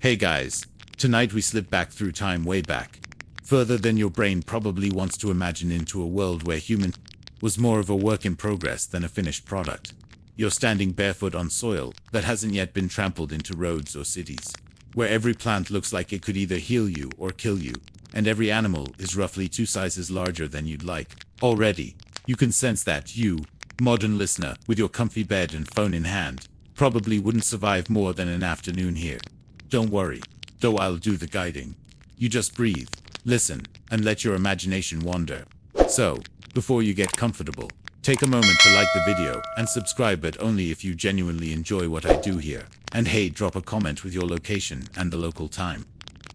Hey guys, tonight we slip back through time way back. Further than your brain probably wants to imagine, into a world where human was more of a work in progress than a finished product. You're standing barefoot on soil that hasn't yet been trampled into roads or cities, where every plant looks like it could either heal you or kill you, and every animal is roughly 2 sizes larger than you'd like. Already, you can sense that you, modern listener, with your comfy bed and phone in hand, probably wouldn't survive more than an afternoon here. Don't worry, though I'll do the guiding. You just breathe, listen, and let your imagination wander. So, before you get comfortable, take a moment to like the video and subscribe, but only if you genuinely enjoy what I do here. And hey, drop a comment with your location and the local time.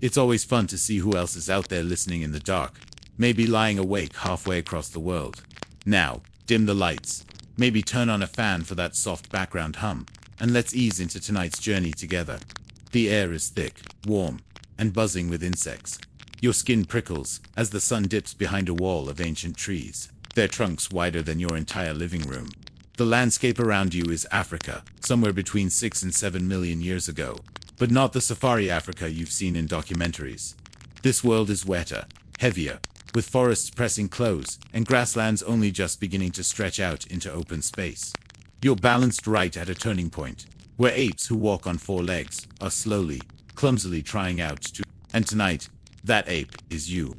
It's always fun to see who else is out there listening in the dark, maybe lying awake halfway across the world. Now, dim the lights, maybe turn on a fan for that soft background hum, and let's ease into tonight's journey together. The air is thick, warm, and buzzing with insects. Your skin prickles as the sun dips behind a wall of ancient trees, their trunks wider than your entire living room. The landscape around you is Africa, somewhere between 6 and 7 million years ago, but not the safari Africa you've seen in documentaries. This world is wetter, heavier, with forests pressing close and grasslands only just beginning to stretch out into open space. You're balanced right at a turning point, where apes who walk on 4 legs are slowly, clumsily trying out to. And tonight, that ape is you.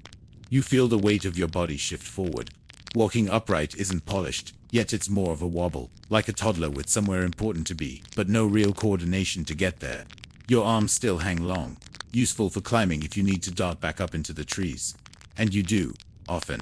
You feel the weight of your body shift forward. Walking upright isn't polished, yet it's more of a wobble, like a toddler with somewhere important to be, but no real coordination to get there. Your arms still hang long, useful for climbing if you need to dart back up into the trees. And you do, often.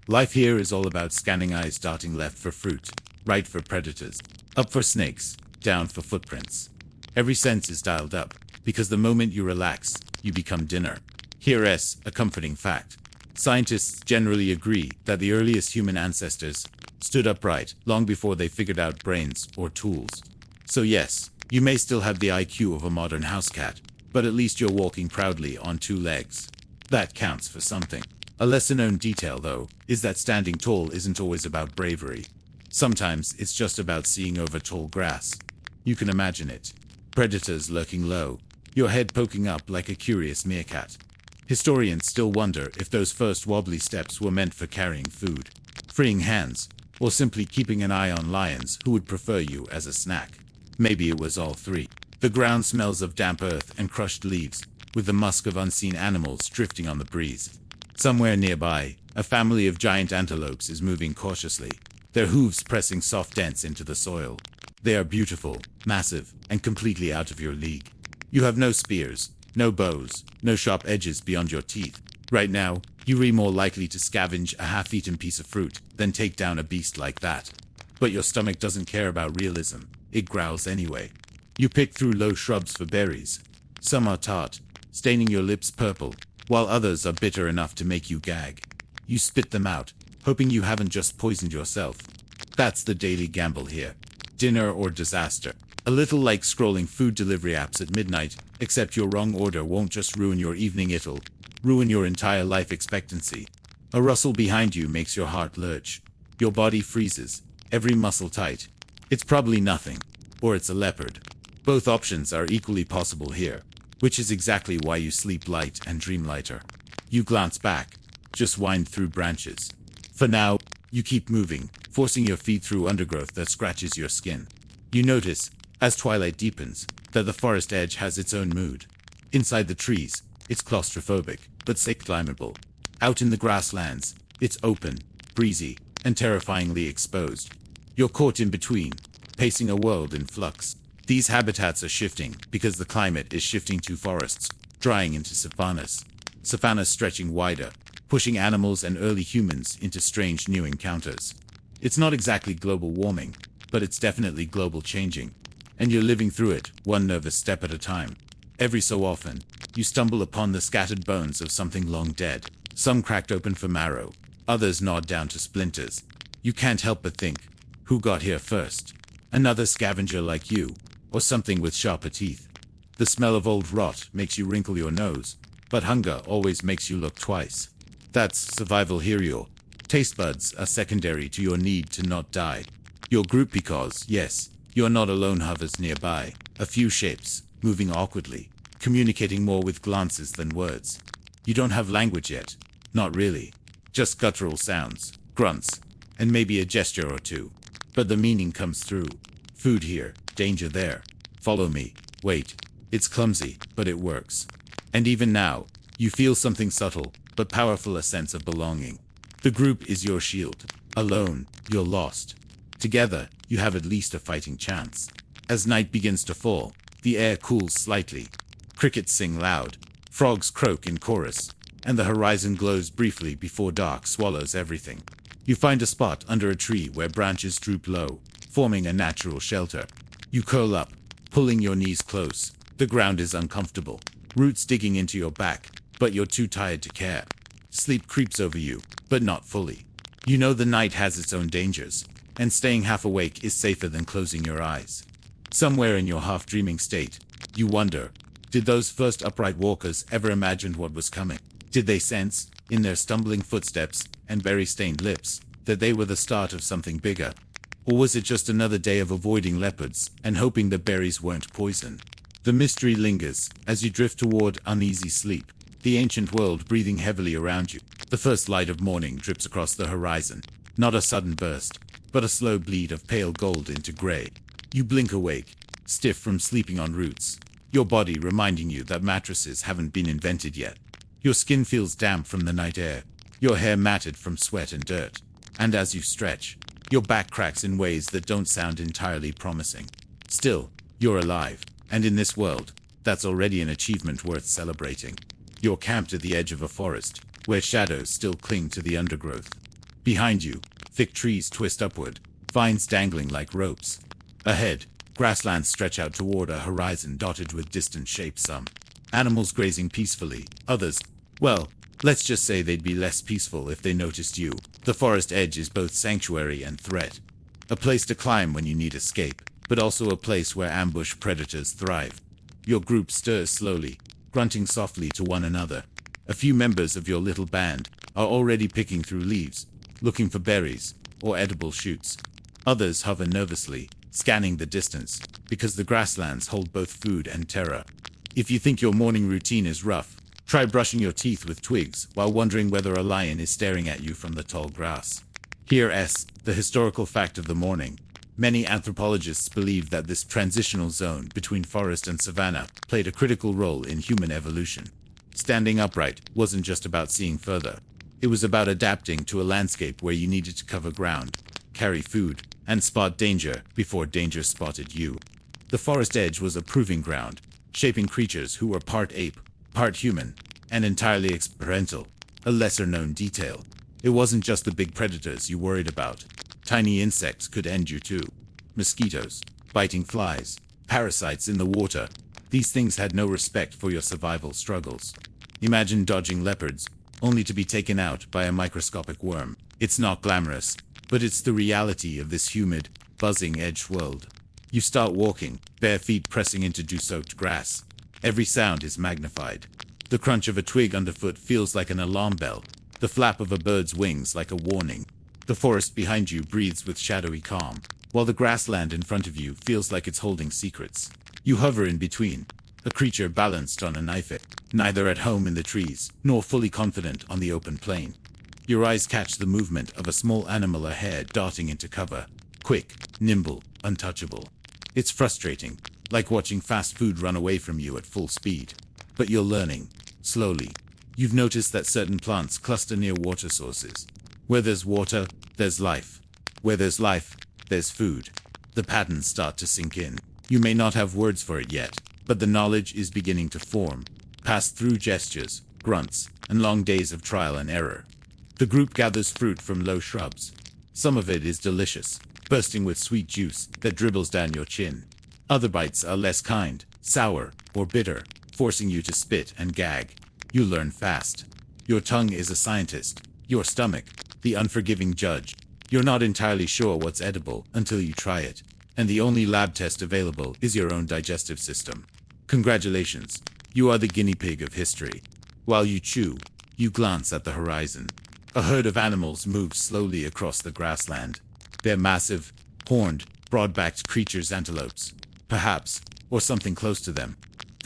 Life here is all about scanning eyes, darting left for fruit, right for predators, up for snakes, down for footprints. Every sense is dialed up, because the moment you relax, you become dinner. Here's a comforting fact. Scientists generally agree that the earliest human ancestors stood upright long before they figured out brains or tools. So yes, you may still have the IQ of a modern house cat, but at least you're walking proudly on 2 legs. That counts for something. A lesser-known detail, though, is that standing tall isn't always about bravery. Sometimes it's just about seeing over tall grass. You can imagine it. Predators lurking low, your head poking up like a curious meerkat. Historians still wonder if those first wobbly steps were meant for carrying food, freeing hands, or simply keeping an eye on lions who would prefer you as a snack. Maybe it was all 3. The ground smells of damp earth and crushed leaves, with the musk of unseen animals drifting on the breeze. Somewhere nearby, a family of giant antelopes is moving cautiously, their hooves pressing soft dents into the soil. They are beautiful, massive, and completely out of your league. You have no spears, no bows, no sharp edges beyond your teeth. Right now, you're more likely to scavenge a half-eaten piece of fruit than take down a beast like that. But your stomach doesn't care about realism. It growls anyway. You pick through low shrubs for berries. Some are tart, staining your lips purple, while others are bitter enough to make you gag. You spit them out, hoping you haven't just poisoned yourself. That's the daily gamble here. Dinner or disaster. A little like scrolling food delivery apps at midnight, except your wrong order won't just ruin your evening, it'll ruin your entire life expectancy. A rustle behind you makes your heart lurch. Your body freezes, every muscle tight. It's probably nothing, or it's a leopard. Both options are equally possible here, which is exactly why you sleep light and dream lighter. You glance back, just wind through branches. For now, you keep moving, forcing your feet through undergrowth that scratches your skin. You notice, as twilight deepens, that the forest edge has its own mood. Inside the trees, it's claustrophobic, but safe climbable. Out in the grasslands, it's open, breezy, and terrifyingly exposed. You're caught in between, pacing a world in flux. These habitats are shifting because the climate is shifting to forests, drying into savannas. Savannas stretching wider, pushing animals and early humans into strange new encounters. It's not exactly global warming, but it's definitely global changing. And you're living through it, one nervous step at a time. Every so often, you stumble upon the scattered bones of something long dead. Some cracked open for marrow, others gnawed down to splinters. You can't help but think, who got here first? Another scavenger like you, or something with sharper teeth. The smell of old rot makes you wrinkle your nose, but hunger always makes you look twice. That's survival here. Your taste buds are secondary to your need to not die. Your group, because, yes, you're not alone, hovers nearby, a few shapes, moving awkwardly, communicating more with glances than words. You don't have language yet. Not really. Just guttural sounds, grunts, and maybe a gesture or two. But the meaning comes through. Food here, danger there. Follow me. Wait. It's clumsy, but it works. And even now, you feel something subtle, but powerful, a sense of belonging. The group is your shield. Alone, you're lost. Together, you have at least a fighting chance. As night begins to fall, the air cools slightly. Crickets sing loud, frogs croak in chorus, and the horizon glows briefly before dark swallows everything. You find a spot under a tree where branches droop low, forming a natural shelter. You curl up, pulling your knees close. The ground is uncomfortable, roots digging into your back, but you're too tired to care. Sleep creeps over you, but not fully. You know the night has its own dangers, and staying half awake is safer than closing your eyes. Somewhere in your half-dreaming state, you wonder, did those first upright walkers ever imagine what was coming? Did they sense, in their stumbling footsteps and berry-stained lips, that they were the start of something bigger? Or was it just another day of avoiding leopards and hoping the berries weren't poison? The mystery lingers as you drift toward uneasy sleep, the ancient world breathing heavily around you. The first light of morning drips across the horizon, not a sudden burst, but a slow bleed of pale gold into gray. You blink awake, stiff from sleeping on roots, your body reminding you that mattresses haven't been invented yet. Your skin feels damp from the night air, your hair matted from sweat and dirt, and as you stretch, your back cracks in ways that don't sound entirely promising. Still, you're alive, and in this world, that's already an achievement worth celebrating. You're camped at the edge of a forest, where shadows still cling to the undergrowth. Behind you, thick trees twist upward, vines dangling like ropes. Ahead, grasslands stretch out toward a horizon dotted with distant shapes, some animals grazing peacefully, others, well, let's just say they'd be less peaceful if they noticed you. The forest edge is both sanctuary and threat. A place to climb when you need escape, but also a place where ambush predators thrive. Your group stirs slowly, grunting softly to one another. A few members of your little band are already picking through leaves, looking for berries or edible shoots. Others hover nervously, scanning the distance, because the grasslands hold both food and terror. If you think your morning routine is rough, try brushing your teeth with twigs while wondering whether a lion is staring at you from the tall grass. Here's the historical fact of the morning. Many anthropologists believe that this transitional zone between forest and savanna played a critical role in human evolution. Standing upright wasn't just about seeing further. It was about adapting to a landscape where you needed to cover ground, carry food, and spot danger before danger spotted you. The forest edge was a proving ground, shaping creatures who were part ape, part human, and entirely experimental, a lesser-known detail. It wasn't just the big predators you worried about. Tiny insects could end you too. Mosquitoes, biting flies, parasites in the water. These things had no respect for your survival struggles. Imagine dodging leopards, only to be taken out by a microscopic worm. It's not glamorous, but it's the reality of this humid, buzzing edge world. You start walking, bare feet pressing into dew-soaked grass. Every sound is magnified. The crunch of a twig underfoot feels like an alarm bell, the flap of a bird's wings like a warning. The forest behind you breathes with shadowy calm, while the grassland in front of you feels like it's holding secrets. You hover in between, a creature balanced on a knife edge, neither at home in the trees, nor fully confident on the open plain. Your eyes catch the movement of a small animal ahead darting into cover, quick, nimble, untouchable. It's frustrating, like watching fast food run away from you at full speed. But you're learning, slowly. You've noticed that certain plants cluster near water sources. Where there's water, there's life. Where there's life, there's food. The patterns start to sink in. You may not have words for it yet, but the knowledge is beginning to form, passed through gestures, grunts, and long days of trial and error. The group gathers fruit from low shrubs. Some of it is delicious, bursting with sweet juice that dribbles down your chin. Other bites are less kind, sour, or bitter, forcing you to spit and gag. You learn fast. Your tongue is a scientist. Your stomach, the unforgiving judge. You're not entirely sure what's edible until you try it, and the only lab test available is your own digestive system. Congratulations, you are the guinea pig of history. While you chew, you glance at the horizon. A herd of animals moves slowly across the grassland. They're massive, horned, broad-backed creatures, antelopes, perhaps, or something close to them.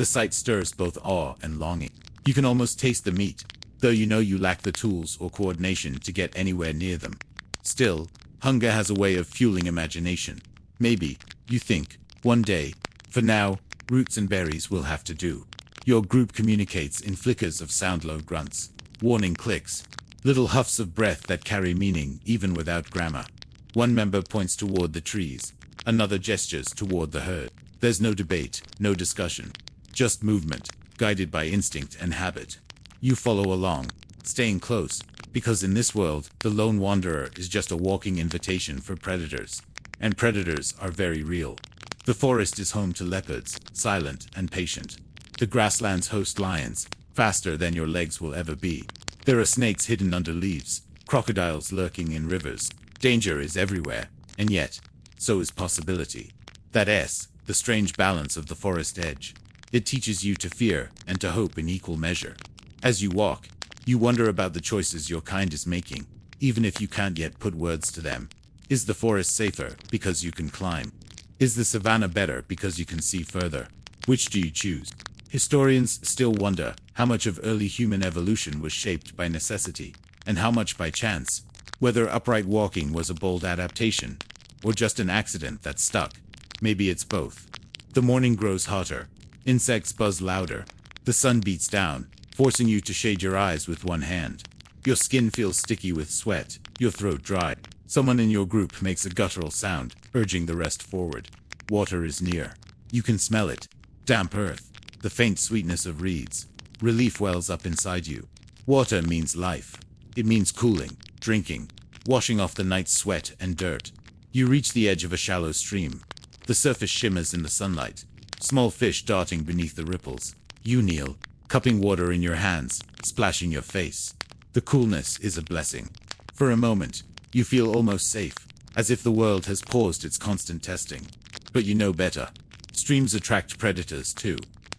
The sight stirs both awe and longing. You can almost taste the meat, though you know you lack the tools or coordination to get anywhere near them. Still, hunger has a way of fueling imagination. Maybe, you think, one day. For now, roots and berries will have to do. Your group communicates in flickers of sound-low grunts, warning clicks, little huffs of breath that carry meaning even without grammar. One member points toward the trees, another gestures toward the herd. There's no debate, no discussion, just movement, guided by instinct and habit. You follow along, staying close, because in this world, the lone wanderer is just a walking invitation for predators. And predators are very real. The forest is home to leopards, silent and patient. The grasslands host lions, faster than your legs will ever be. There are snakes hidden under leaves, crocodiles lurking in rivers. Danger is everywhere, and yet, so is possibility. The strange balance of the forest edge. It teaches you to fear and to hope in equal measure. As you walk, you wonder about the choices your kind is making, even if you can't yet put words to them. Is the forest safer because you can climb? Is the savanna better because you can see further? Which do you choose? Historians still wonder how much of early human evolution was shaped by necessity, and how much by chance. Whether upright walking was a bold adaptation, or just an accident that stuck. Maybe it's both. The morning grows hotter. Insects buzz louder. The sun beats down, forcing you to shade your eyes with one hand. Your skin feels sticky with sweat, your throat dry. Someone in your group makes a guttural sound, urging the rest forward. Water is near. You can smell it. Damp earth. The faint sweetness of reeds. Relief wells up inside you. Water means life. It means cooling, drinking, washing off the night's sweat and dirt. You reach the edge of a shallow stream. The surface shimmers in the sunlight. Small fish darting beneath the ripples. You kneel, cupping water in your hands, splashing your face. The coolness is a blessing. For a moment, you feel almost safe, as if the world has paused its constant testing. But you know better. Streams attract predators too.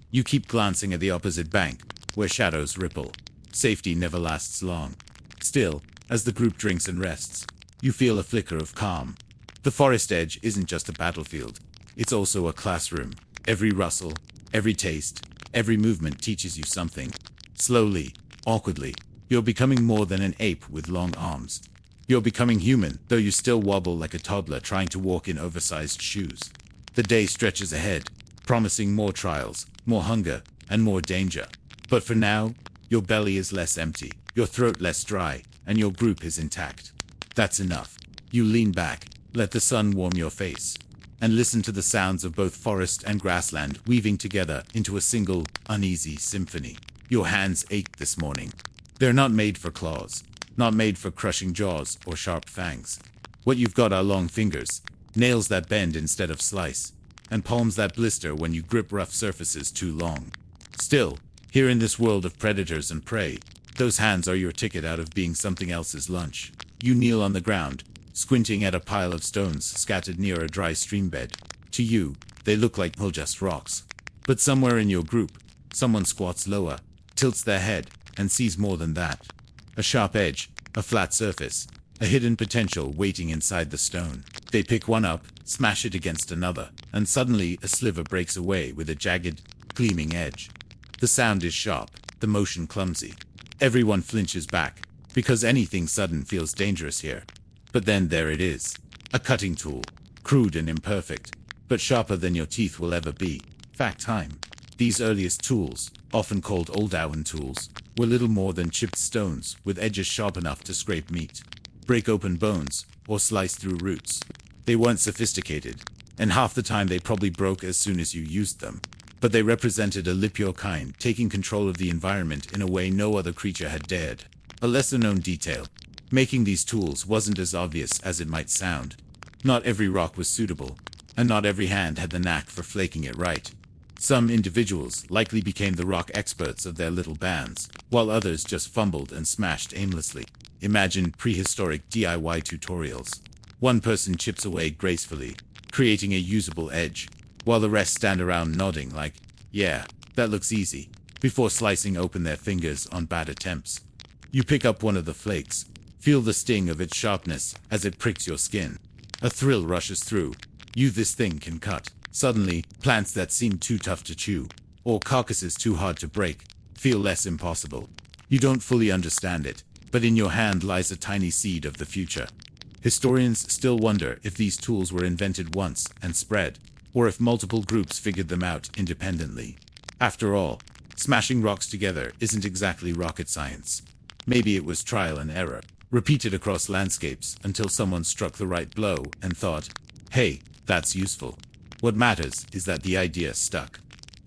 You keep glancing at the opposite bank, where shadows ripple. Safety never lasts long. Still, as the group drinks and rests, you feel a flicker of calm. The forest edge isn't just a battlefield. It's also a classroom. Every rustle, every taste, every movement teaches you something. Slowly, awkwardly, you're becoming more than an ape with long arms. You're becoming human, though you still wobble like a toddler trying to walk in oversized shoes. The day stretches ahead, promising more trials, more hunger, and more danger. But for now, your belly is less empty, your throat less dry, and your group is intact. That's enough. You lean back, let the sun warm your face, and listen to the sounds of both forest and grassland weaving together into a single, uneasy symphony. Your hands ache this morning. They're not made for claws, not made for crushing jaws or sharp fangs. What you've got are long fingers, nails that bend instead of slice, and palms that blister when you grip rough surfaces too long. Still, here in this world of predators and prey, those hands are your ticket out of being something else's lunch. You kneel on the ground, squinting at a pile of stones scattered near a dry stream bed. To you, they look like just rocks. But somewhere in your group, someone squats lower, tilts their head, and sees more than that. A sharp edge, a flat surface, a hidden potential waiting inside the stone. They pick one up, smash it against another, and suddenly a sliver breaks away with a jagged, gleaming edge. The sound is sharp, the motion clumsy. Everyone flinches back, because anything sudden feels dangerous here. But then there it is. A cutting tool, crude and imperfect, but sharper than your teeth will ever be. Fact time. These earliest tools, often called Oldowan tools, were little more than chipped stones with edges sharp enough to scrape meat, break open bones, or slice through roots. They weren't sophisticated, and half the time they probably broke as soon as you used them. But they represented a Lipio kind taking control of the environment in a way no other creature had dared. A lesser-known detail. Making these tools wasn't as obvious as it might sound. Not every rock was suitable, and not every hand had the knack for flaking it right. Some individuals likely became the rock experts of their little bands, while others just fumbled and smashed aimlessly. Imagine prehistoric DIY tutorials. One person chips away gracefully, creating a usable edge, while the rest stand around nodding like, yeah, that looks easy, before slicing open their fingers on bad attempts. You pick up one of the flakes, feel the sting of its sharpness as it pricks your skin. A thrill rushes through. This thing can cut. Suddenly, plants that seemed too tough to chew or carcasses too hard to break, feel less impossible. You don't fully understand it, but in your hand lies a tiny seed of the future. Historians still wonder if these tools were invented once and spread, or if multiple groups figured them out independently. After all, smashing rocks together isn't exactly rocket science. Maybe it was trial and error, repeated across landscapes until someone struck the right blow and thought, hey, that's useful. What matters is that the idea stuck.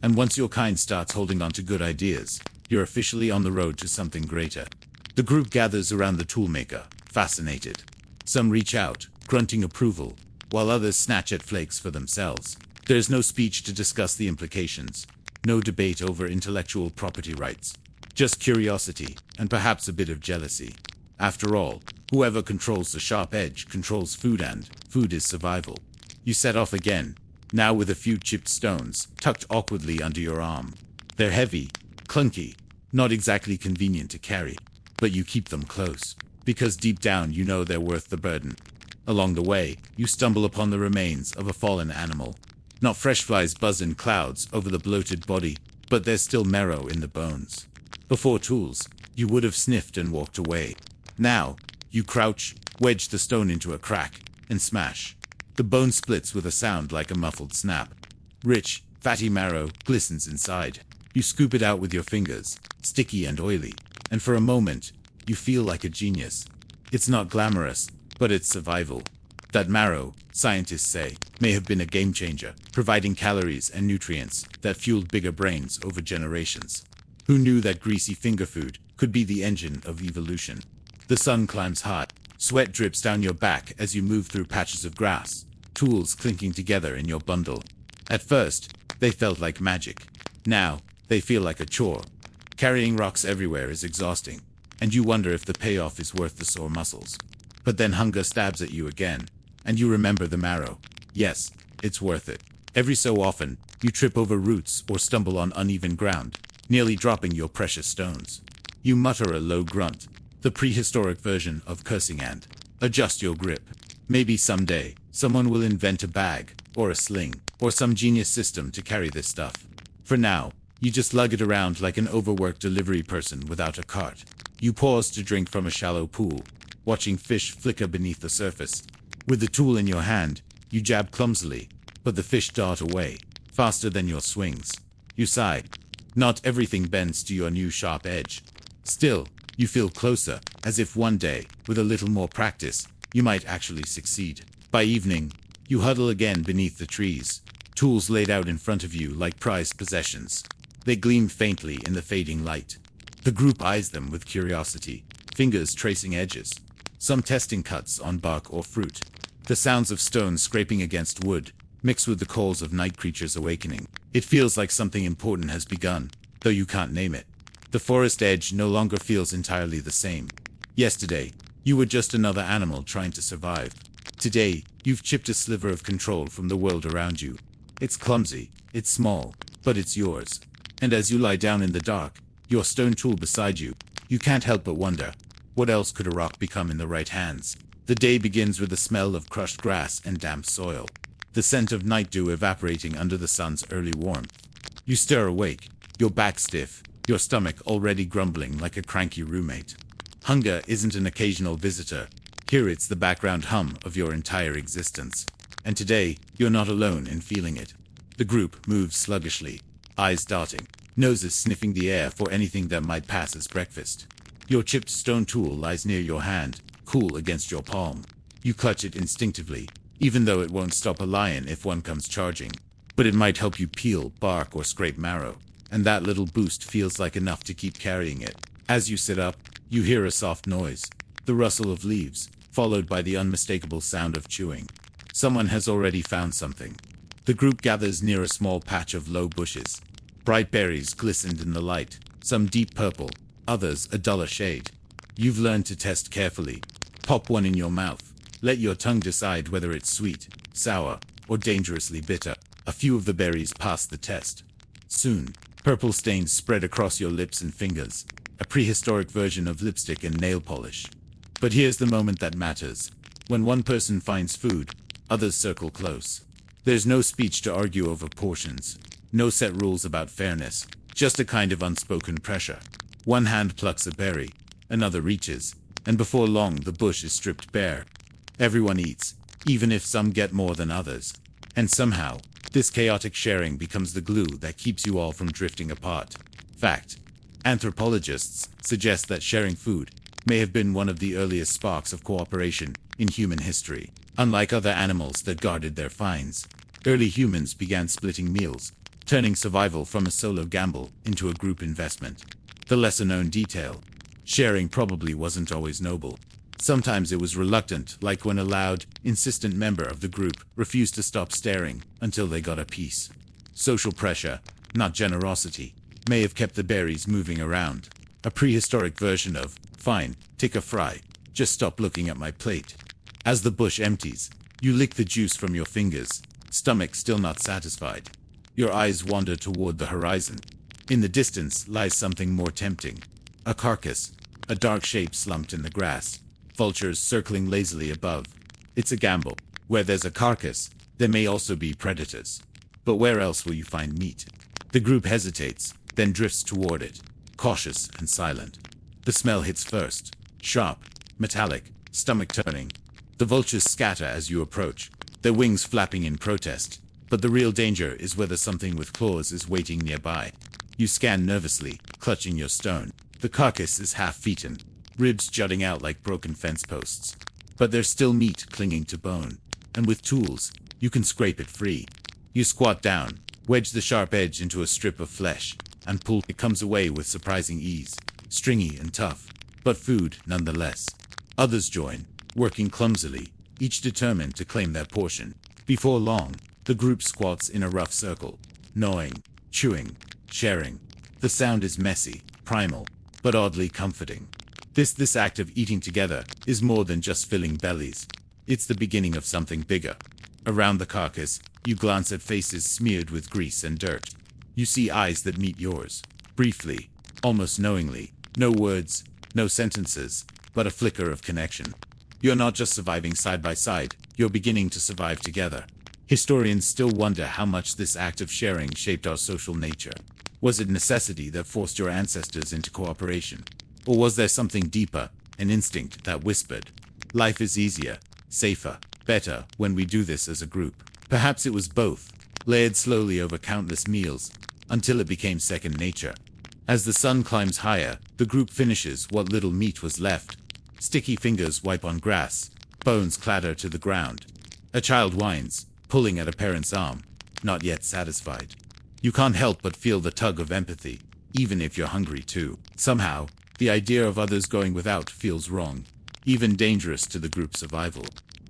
And once your kind starts holding on to good ideas, you're officially on the road to something greater. The group gathers around the toolmaker, fascinated. Some reach out, grunting approval, while others snatch at flakes for themselves. There's no speech to discuss the implications, no debate over intellectual property rights, just curiosity and perhaps a bit of jealousy. After all, whoever controls the sharp edge controls food, and food is survival. You set off again, now with a few chipped stones tucked awkwardly under your arm. They're heavy, clunky, not exactly convenient to carry, but you keep them close, because deep down you know they're worth the burden. Along the way, you stumble upon the remains of a fallen animal. Not fresh flies buzz in clouds over the bloated body, but there's still marrow in the bones. Before tools, you would have sniffed and walked away. Now, you crouch, wedge the stone into a crack, and smash. The bone splits with a sound like a muffled snap. Rich, fatty marrow glistens inside. You scoop it out with your fingers, sticky and oily, and for a moment, you feel like a genius. It's not glamorous, but it's survival. That marrow, scientists say, may have been a game changer, providing calories and nutrients that fueled bigger brains over generations. Who knew that greasy finger food could be the engine of evolution? The sun climbs high. Sweat drips down your back as you move through patches of grass, tools clinking together in your bundle. At first, they felt like magic. Now, they feel like a chore. Carrying rocks everywhere is exhausting, and you wonder if the payoff is worth the sore muscles. But then hunger stabs at you again, and you remember the marrow. Yes, it's worth it. Every so often, you trip over roots or stumble on uneven ground, nearly dropping your precious stones. You mutter a low grunt, the prehistoric version of cursing, and adjust your grip. Maybe someday, someone will invent a bag, or a sling, or some genius system to carry this stuff. For now, you just lug it around like an overworked delivery person without a cart. You pause to drink from a shallow pool, watching fish flicker beneath the surface. With the tool in your hand, you jab clumsily, but the fish dart away, faster than your swings. You sigh. Not everything bends to your new sharp edge. Still, you feel closer, as if one day, with a little more practice, you might actually succeed. By evening, you huddle again beneath the trees, tools laid out in front of you like prized possessions. They gleam faintly in the fading light. The group eyes them with curiosity, fingers tracing edges, some testing cuts on bark or fruit. The sounds of stones scraping against wood, mixed with the calls of night creatures awakening. It feels like something important has begun, though you can't name it. The forest edge no longer feels entirely the same. Yesterday, you were just another animal trying to survive. Today, you've chipped a sliver of control from the world around you. It's clumsy, it's small, but it's yours. And as you lie down in the dark, your stone tool beside you, you can't help but wonder, what else could a rock become in the right hands? The day begins with the smell of crushed grass and damp soil, the scent of night dew evaporating under the sun's early warmth. You stir awake, your back stiff, your stomach already grumbling like a cranky roommate. Hunger isn't an occasional visitor. Here it's the background hum of your entire existence. And today, you're not alone in feeling it. The group moves sluggishly, eyes darting, noses sniffing the air for anything that might pass as breakfast. Your chipped stone tool lies near your hand, cool against your palm. You clutch it instinctively, even though it won't stop a lion if one comes charging. But it might help you peel, bark, or scrape marrow, and that little boost feels like enough to keep carrying it. As you sit up, you hear a soft noise, the rustle of leaves, followed by the unmistakable sound of chewing. Someone has already found something. The group gathers near a small patch of low bushes. Bright berries glistened in the light, some deep purple, others a duller shade. You've learned to test carefully. Pop one in your mouth. Let your tongue decide whether it's sweet, sour, or dangerously bitter. A few of the berries pass the test. Soon, purple stains spread across your lips and fingers, a prehistoric version of lipstick and nail polish. But here's the moment that matters. When one person finds food, others circle close. There's no speech to argue over portions. No set rules about fairness, just a kind of unspoken pressure. One hand plucks a berry, another reaches, and before long the bush is stripped bare. Everyone eats, even if some get more than others. And somehow, this chaotic sharing becomes the glue that keeps you all from drifting apart. Fact. Anthropologists suggest that sharing food may have been one of the earliest sparks of cooperation in human history. Unlike other animals that guarded their finds, early humans began splitting meals, turning survival from a solo gamble into a group investment. The lesser-known detail: sharing probably wasn't always noble. Sometimes it was reluctant, like when a loud, insistent member of the group refused to stop staring until they got a piece. Social pressure, not generosity, may have kept the berries moving around. A prehistoric version of, "Fine, take a fry, just stop looking at my plate." As the bush empties, you lick the juice from your fingers, stomach still not satisfied. Your eyes wander toward the horizon. In the distance lies something more tempting. A carcass, a dark shape slumped in the grass, vultures circling lazily above. It's a gamble. Where there's a carcass, there may also be predators. But where else will you find meat? The group hesitates, then drifts toward it, cautious and silent. The smell hits first, sharp, metallic, stomach-turning. The vultures scatter as you approach, their wings flapping in protest. But the real danger is whether something with claws is waiting nearby. You scan nervously, clutching your stone. The carcass is half-eaten, ribs jutting out like broken fence posts. But there's still meat clinging to bone, and with tools, you can scrape it free. You squat down, wedge the sharp edge into a strip of flesh, and pull. It comes away with surprising ease, stringy and tough, but food nonetheless. Others join, working clumsily, each determined to claim their portion. Before long, the group squats in a rough circle, gnawing, chewing, sharing. The sound is messy, primal, but oddly comforting. This act of eating together is more than just filling bellies. It's the beginning of something bigger. Around the carcass, you glance at faces smeared with grease and dirt. You see eyes that meet yours, briefly, almost knowingly. No words, no sentences, but a flicker of connection. You're not just surviving side by side, you're beginning to survive together. Historians still wonder how much this act of sharing shaped our social nature. Was it necessity that forced your ancestors into cooperation? Or was there something deeper, an instinct that whispered, "Life is easier, safer, better when we do this as a group"? Perhaps it was both, layered slowly over countless meals, until it became second nature. As the sun climbs higher, the group finishes what little meat was left. Sticky fingers wipe on grass, bones clatter to the ground. A child whines, pulling at a parent's arm, not yet satisfied. You can't help but feel the tug of empathy, even if you're hungry too. Somehow, the idea of others going without feels wrong, even dangerous to the group's survival.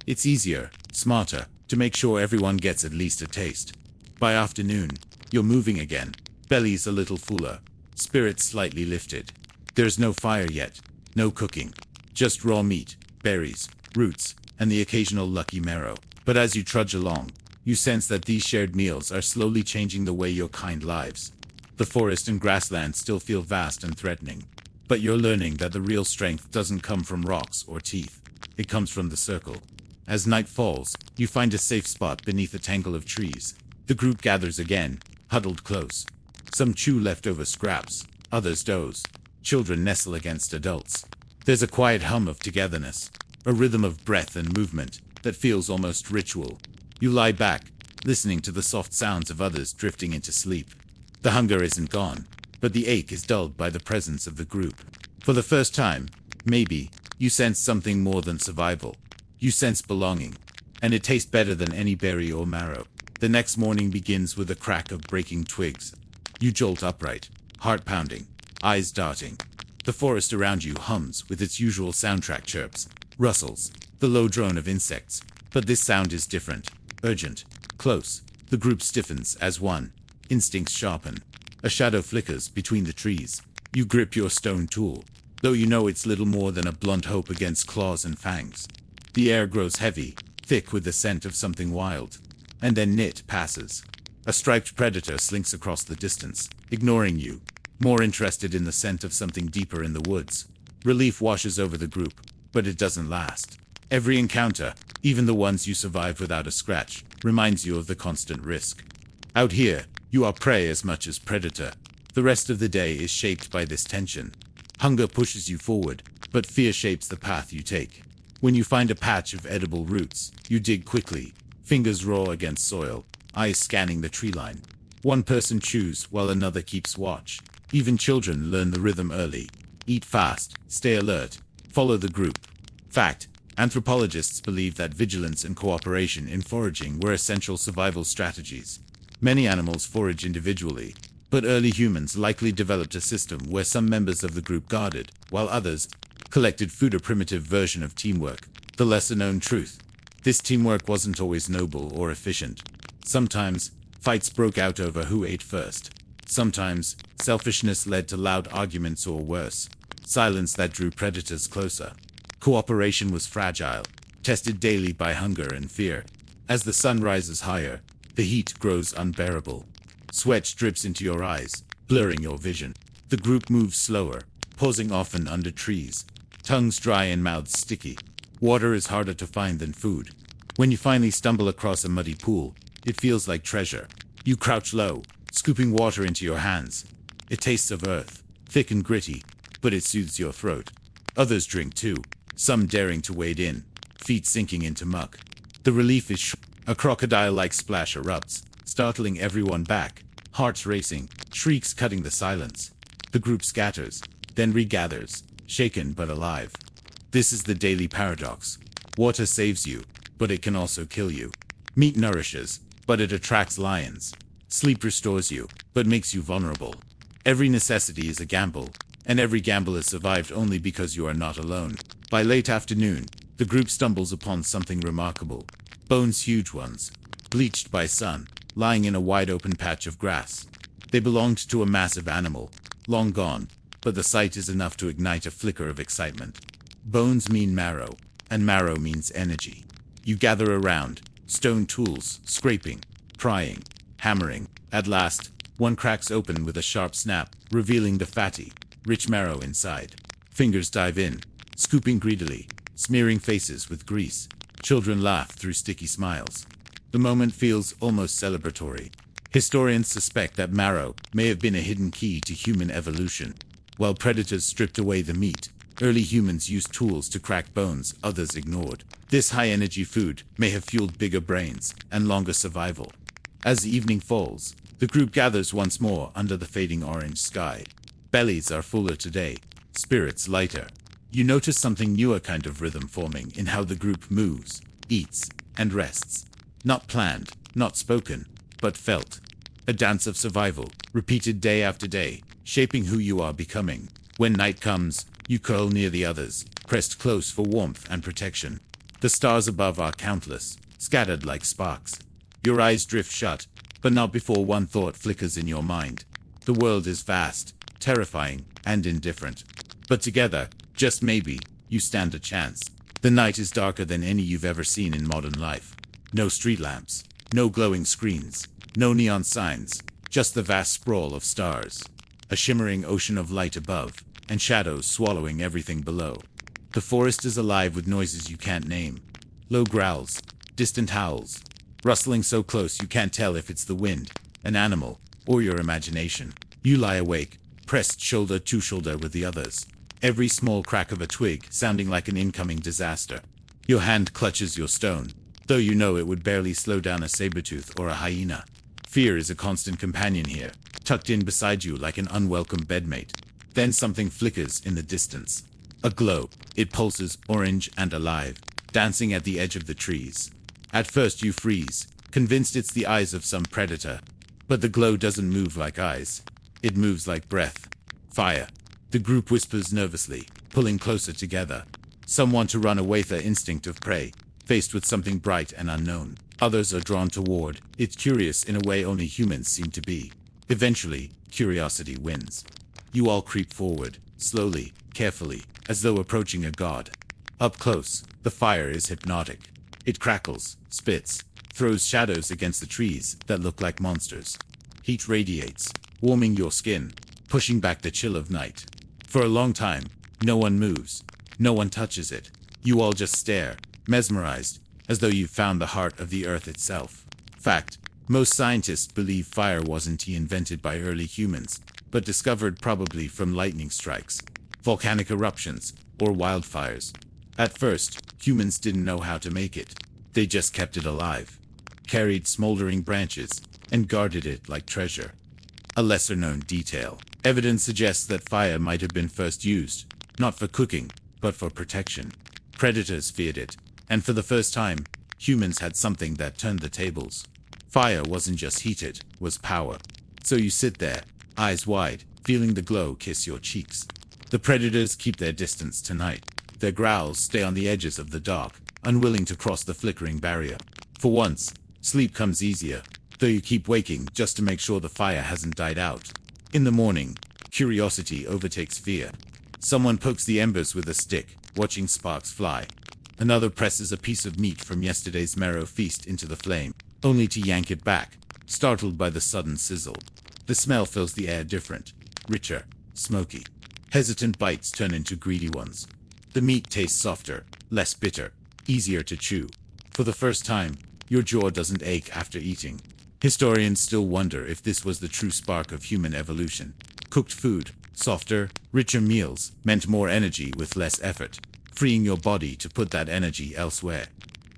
It's easier, smarter, to make sure everyone gets at least a taste. By afternoon, you're moving again, bellies a little fuller, spirits slightly lifted. There's no fire yet, no cooking, just raw meat, berries, roots, and the occasional lucky marrow. But as you trudge along, you sense that these shared meals are slowly changing the way your kind lives. The forest and grassland still feel vast and threatening, but you're learning that the real strength doesn't come from rocks or teeth. It comes from the circle. As night falls, you find a safe spot beneath a tangle of trees. The group gathers again, huddled close. Some chew leftover scraps, others doze. Children nestle against adults. There's a quiet hum of togetherness, a rhythm of breath and movement that feels almost ritual. You lie back, listening to the soft sounds of others drifting into sleep. The hunger isn't gone, but the ache is dulled by the presence of the group. For the first time, maybe, you sense something more than survival. You sense belonging, and it tastes better than any berry or marrow. The next morning begins with a crack of breaking twigs. You jolt upright, heart pounding, eyes darting. The forest around you hums with its usual soundtrack chirps, rustles, the low drone of insects. But this sound is different, urgent, close. The group stiffens as one. Instincts sharpen. A shadow flickers between the trees. You grip your stone tool, though you know it's little more than a blunt hope against claws and fangs. The air grows heavy, thick with the scent of something wild. And then it passes. A striped predator slinks across the distance, ignoring you, more interested in the scent of something deeper in the woods. Relief washes over the group, but it doesn't last. Every encounter, even the ones you survive without a scratch, reminds you of the constant risk. Out here, you are prey as much as predator. The rest of the day is shaped by this tension. Hunger pushes you forward, but fear shapes the path you take. When you find a patch of edible roots, you dig quickly, fingers raw against soil, eyes scanning the tree line. One person chews while another keeps watch. Even children learn the rhythm early. Eat fast, stay alert, follow the group. Fact: anthropologists believe that vigilance and cooperation in foraging were essential survival strategies. Many animals forage individually, but early humans likely developed a system where some members of the group guarded, while others collected food, a primitive version of teamwork. The lesser-known truth: this teamwork wasn't always noble or efficient. Sometimes, fights broke out over who ate first. Sometimes, selfishness led to loud arguments or worse, silence that drew predators closer. Cooperation was fragile, tested daily by hunger and fear. As the sun rises higher, the heat grows unbearable. Sweat drips into your eyes, blurring your vision. The group moves slower, pausing often under trees, tongues dry and mouths sticky. Water is harder to find than food. When you finally stumble across a muddy pool, it feels like treasure. You crouch low, scooping water into your hands. It tastes of earth, thick and gritty, but it soothes your throat. Others drink too, some daring to wade in, feet sinking into muck. The relief is a crocodile-like splash erupts, startling everyone back, hearts racing, shrieks cutting the silence. The group scatters, then regathers, shaken but alive. This is the daily paradox. Water saves you, but it can also kill you. Meat nourishes, but it attracts lions. Sleep restores you, but makes you vulnerable. Every necessity is a gamble, and every gamble is survived only because you are not alone. By late afternoon, the group stumbles upon something remarkable. Bones, huge ones, bleached by sun, lying in a wide-open patch of grass. They belonged to a massive animal, long gone, but the sight is enough to ignite a flicker of excitement. Bones mean marrow, and marrow means energy. You gather around, stone tools, scraping, prying, hammering. At last, one cracks open with a sharp snap, revealing the fatty, rich marrow inside. Fingers dive in, scooping greedily, smearing faces with grease. Children laugh through sticky smiles. The moment feels almost celebratory. Historians suspect that marrow may have been a hidden key to human evolution. While predators stripped away the meat, early humans used tools to crack bones others ignored. This high-energy food may have fueled bigger brains and longer survival. As evening falls, the group gathers once more under the fading orange sky. Bellies are fuller today, spirits lighter. You notice something new, a kind of rhythm forming in how the group moves, eats, and rests. Not planned, not spoken, but felt. A dance of survival, repeated day after day, shaping who you are becoming. When night comes, you curl near the others, pressed close for warmth and protection. The stars above are countless, scattered like sparks. Your eyes drift shut, but not before one thought flickers in your mind. The world is vast, terrifying, and indifferent. But together, just maybe, you stand a chance. The night is darker than any you've ever seen in modern life. No street lamps, no glowing screens, no neon signs, just the vast sprawl of stars. A shimmering ocean of light above, and shadows swallowing everything below. The forest is alive with noises you can't name. Low growls, distant howls, rustling so close you can't tell if it's the wind, an animal, or your imagination. You lie awake, pressed shoulder to shoulder with the others. Every small crack of a twig sounding like an incoming disaster. Your hand clutches your stone, though you know it would barely slow down a saber-tooth or a hyena. Fear is a constant companion here, tucked in beside you like an unwelcome bedmate. Then something flickers in the distance. A glow. It pulses, orange and alive, dancing at the edge of the trees. At first you freeze, convinced it's the eyes of some predator. But the glow doesn't move like eyes. It moves like breath. Fire. The group whispers nervously, pulling closer together. Some want to run away, their instinct of prey, faced with something bright and unknown. Others are drawn toward. It's curious in a way only humans seem to be. Eventually, curiosity wins. You all creep forward, slowly, carefully, as though approaching a god. Up close, the fire is hypnotic. It crackles, spits, throws shadows against the trees that look like monsters. Heat radiates, warming your skin, pushing back the chill of night. For a long time, no one moves, no one touches it. You all just stare, mesmerized, as though you've found the heart of the earth itself. Fact: Most scientists believe fire wasn't invented by early humans, but discovered probably from lightning strikes, volcanic eruptions, or wildfires. At first, humans didn't know how to make it. They just kept it alive, carried smoldering branches, and guarded it like treasure. A lesser-known detail. Evidence suggests that fire might have been first used, not for cooking, but for protection. Predators feared it, and for the first time, humans had something that turned the tables. Fire wasn't just heat, it was power. So you sit there, eyes wide, feeling the glow kiss your cheeks. The predators keep their distance tonight. Their growls stay on the edges of the dark, unwilling to cross the flickering barrier. For once, sleep comes easier, though you keep waking just to make sure the fire hasn't died out. In the morning, curiosity overtakes fear. Someone pokes the embers with a stick, watching sparks fly. Another presses a piece of meat from yesterday's marrow feast into the flame, only to yank it back, startled by the sudden sizzle. The smell fills the air different, richer, smoky. Hesitant bites turn into greedy ones. The meat tastes softer, less bitter, easier to chew. For the first time, your jaw doesn't ache after eating. Historians still wonder if this was the true spark of human evolution. Cooked food, softer, richer meals, meant more energy with less effort, freeing your body to put that energy elsewhere.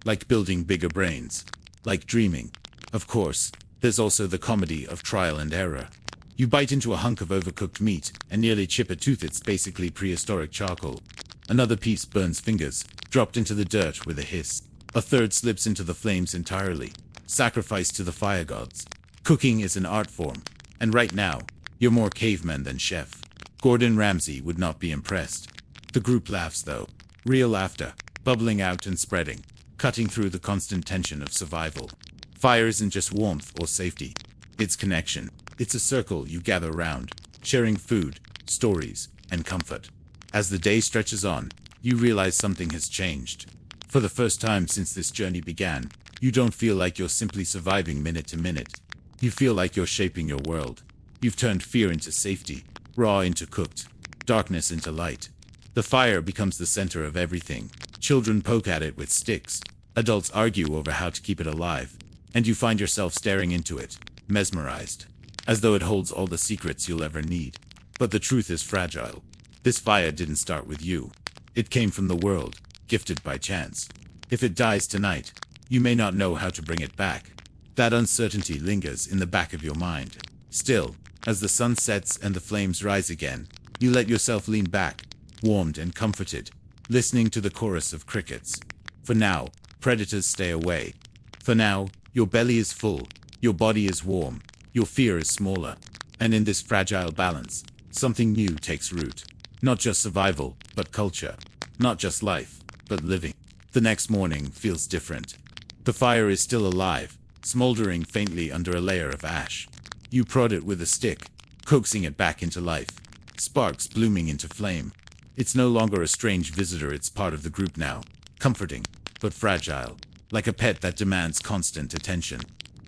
Like building bigger brains. Like dreaming. Of course, there's also the comedy of trial and error. You bite into a hunk of overcooked meat and nearly chip a tooth. It's basically prehistoric charcoal. Another piece burns fingers, dropped into the dirt with a hiss. A third slips into the flames entirely, sacrificed to the fire gods. Cooking is an art form, and right now, you're more caveman than chef. Gordon Ramsay would not be impressed. The group laughs though. Real laughter, bubbling out and spreading, cutting through the constant tension of survival. Fire isn't just warmth or safety. It's connection. It's a circle you gather round, sharing food, stories, and comfort. As the day stretches on, you realize something has changed. For the first time since this journey began, you don't feel like you're simply surviving minute to minute. You feel like you're shaping your world. You've turned fear into safety, raw into cooked, darkness into light. The fire becomes the center of everything. Children poke at it with sticks. Adults argue over how to keep it alive. And you find yourself staring into it, mesmerized, as though it holds all the secrets you'll ever need. But the truth is fragile. This fire didn't start with you. It came from the world, gifted by chance. If it dies tonight, you may not know how to bring it back. That uncertainty lingers in the back of your mind. Still, as the sun sets and the flames rise again, you let yourself lean back, warmed and comforted, listening to the chorus of crickets. For now, predators stay away. For now, your belly is full, your body is warm, your fear is smaller. And in this fragile balance, something new takes root. Not just survival, but culture. Not just life, but living. The next morning feels different. The fire is still alive, smoldering faintly under a layer of ash. You prod it with a stick, coaxing it back into life. Sparks blooming into flame. It's no longer a strange visitor, it's part of the group now. Comforting, but fragile. Like a pet that demands constant attention.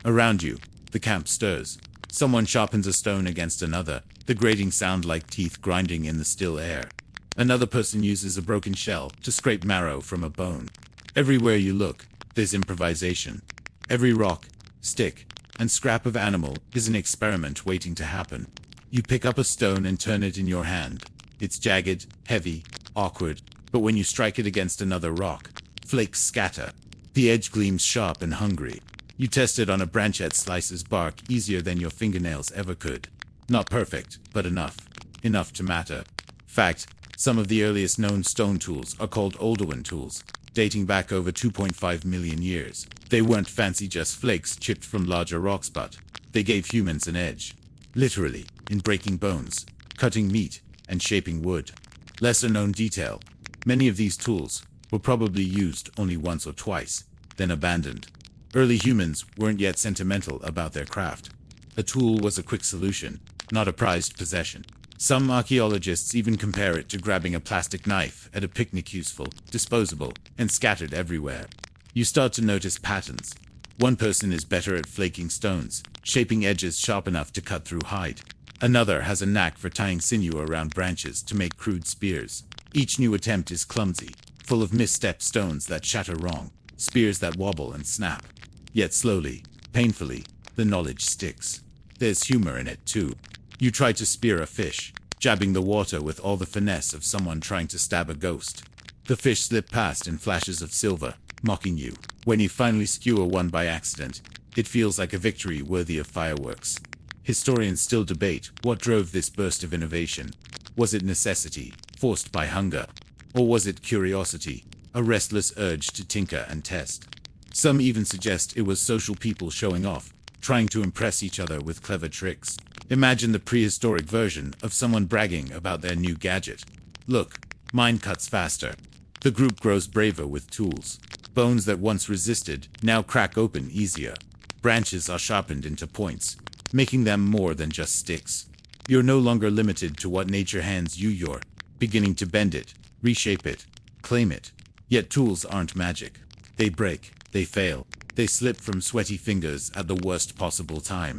Around you, the camp stirs. Someone sharpens a stone against another, the grating sound like teeth grinding in the still air. Another person uses a broken shell to scrape marrow from a bone. Everywhere you look, there's improvisation. Every rock, stick, and scrap of animal is an experiment waiting to happen. You pick up a stone and turn it in your hand. It's jagged, heavy, awkward, but when you strike it against another rock, flakes scatter. The edge gleams sharp and hungry. You test it on a branch, it slices bark easier than your fingernails ever could. Not perfect, but enough. Enough to matter. Fact, some of the earliest known stone tools are called Oldowan tools, dating back over 2.5 million years. They weren't fancy, just flakes chipped from larger rocks, but they gave humans an edge. Literally, in breaking bones, cutting meat, and shaping wood. Lesser known detail. Many of these tools were probably used only once or twice, then abandoned. Early humans weren't yet sentimental about their craft. A tool was a quick solution, not a prized possession. Some archaeologists even compare it to grabbing a plastic knife at a picnic, useful, disposable, and scattered everywhere. You start to notice patterns. One person is better at flaking stones, shaping edges sharp enough to cut through hide. Another has a knack for tying sinew around branches to make crude spears. Each new attempt is clumsy, full of misstepped stones that shatter wrong, spears that wobble and snap. Yet slowly, painfully, the knowledge sticks. There's humor in it too. You try to spear a fish, jabbing the water with all the finesse of someone trying to stab a ghost. The fish slip past in flashes of silver, mocking you. When you finally skewer one by accident, it feels like a victory worthy of fireworks. Historians still debate what drove this burst of innovation. Was it necessity, forced by hunger? Or was it curiosity, a restless urge to tinker and test? Some even suggest it was social people showing off, trying to impress each other with clever tricks. Imagine the prehistoric version of someone bragging about their new gadget. Look, mine cuts faster. The group grows braver with tools. Bones that once resisted now crack open easier. Branches are sharpened into points, making them more than just sticks. You're no longer limited to what nature hands you. You're beginning to bend it, reshape it, claim it. Yet tools aren't magic. They break, they fail, they slip from sweaty fingers at the worst possible time.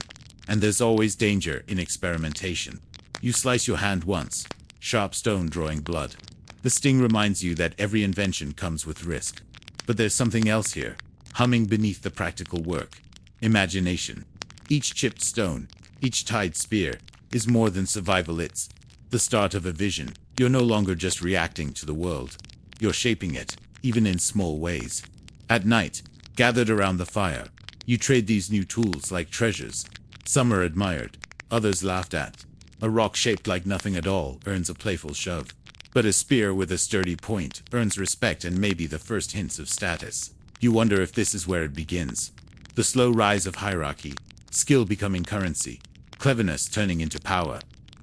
And there's always danger in experimentation. You slice your hand once, sharp stone drawing blood. The sting reminds you that every invention comes with risk. But there's something else here, humming beneath the practical work. Imagination. Each chipped stone, each tied spear, is more than survival. It's the start of a vision. You're no longer just reacting to the world. You're shaping it, even in small ways. At night, gathered around the fire, you trade these new tools like treasures. Some are admired, others laughed at. A rock shaped like nothing at all earns a playful shove. But a spear with a sturdy point earns respect and maybe the first hints of status. You wonder if this is where it begins. The slow rise of hierarchy, skill becoming currency, cleverness turning into power.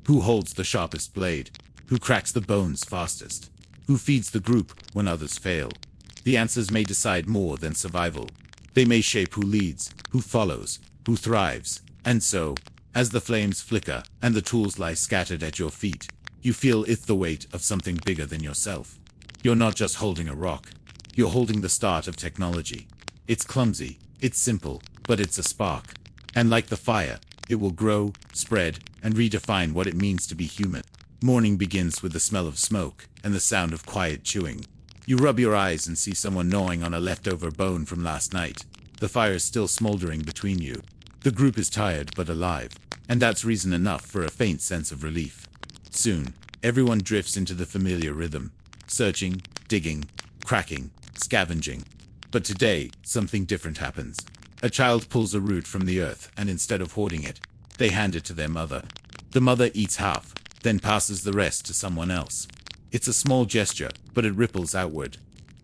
Who holds the sharpest blade? Who cracks the bones fastest? Who feeds the group when others fail? The answers may decide more than survival. They may shape who leads, who follows, who thrives. And so, as the flames flicker and the tools lie scattered at your feet, you feel the weight of something bigger than yourself. You're not just holding a rock. You're holding the start of technology. It's clumsy, it's simple, but it's a spark. And like the fire, it will grow, spread, and redefine what it means to be human. Morning begins with the smell of smoke and the sound of quiet chewing. You rub your eyes and see someone gnawing on a leftover bone from last night. The fire's still smoldering between you. The group is tired but alive, and that's reason enough for a faint sense of relief. Soon, everyone drifts into the familiar rhythm, searching, digging, cracking, scavenging. But today, something different happens. A child pulls a root from the earth, and instead of hoarding it, they hand it to their mother. The mother eats half, then passes the rest to someone else. It's a small gesture, but it ripples outward.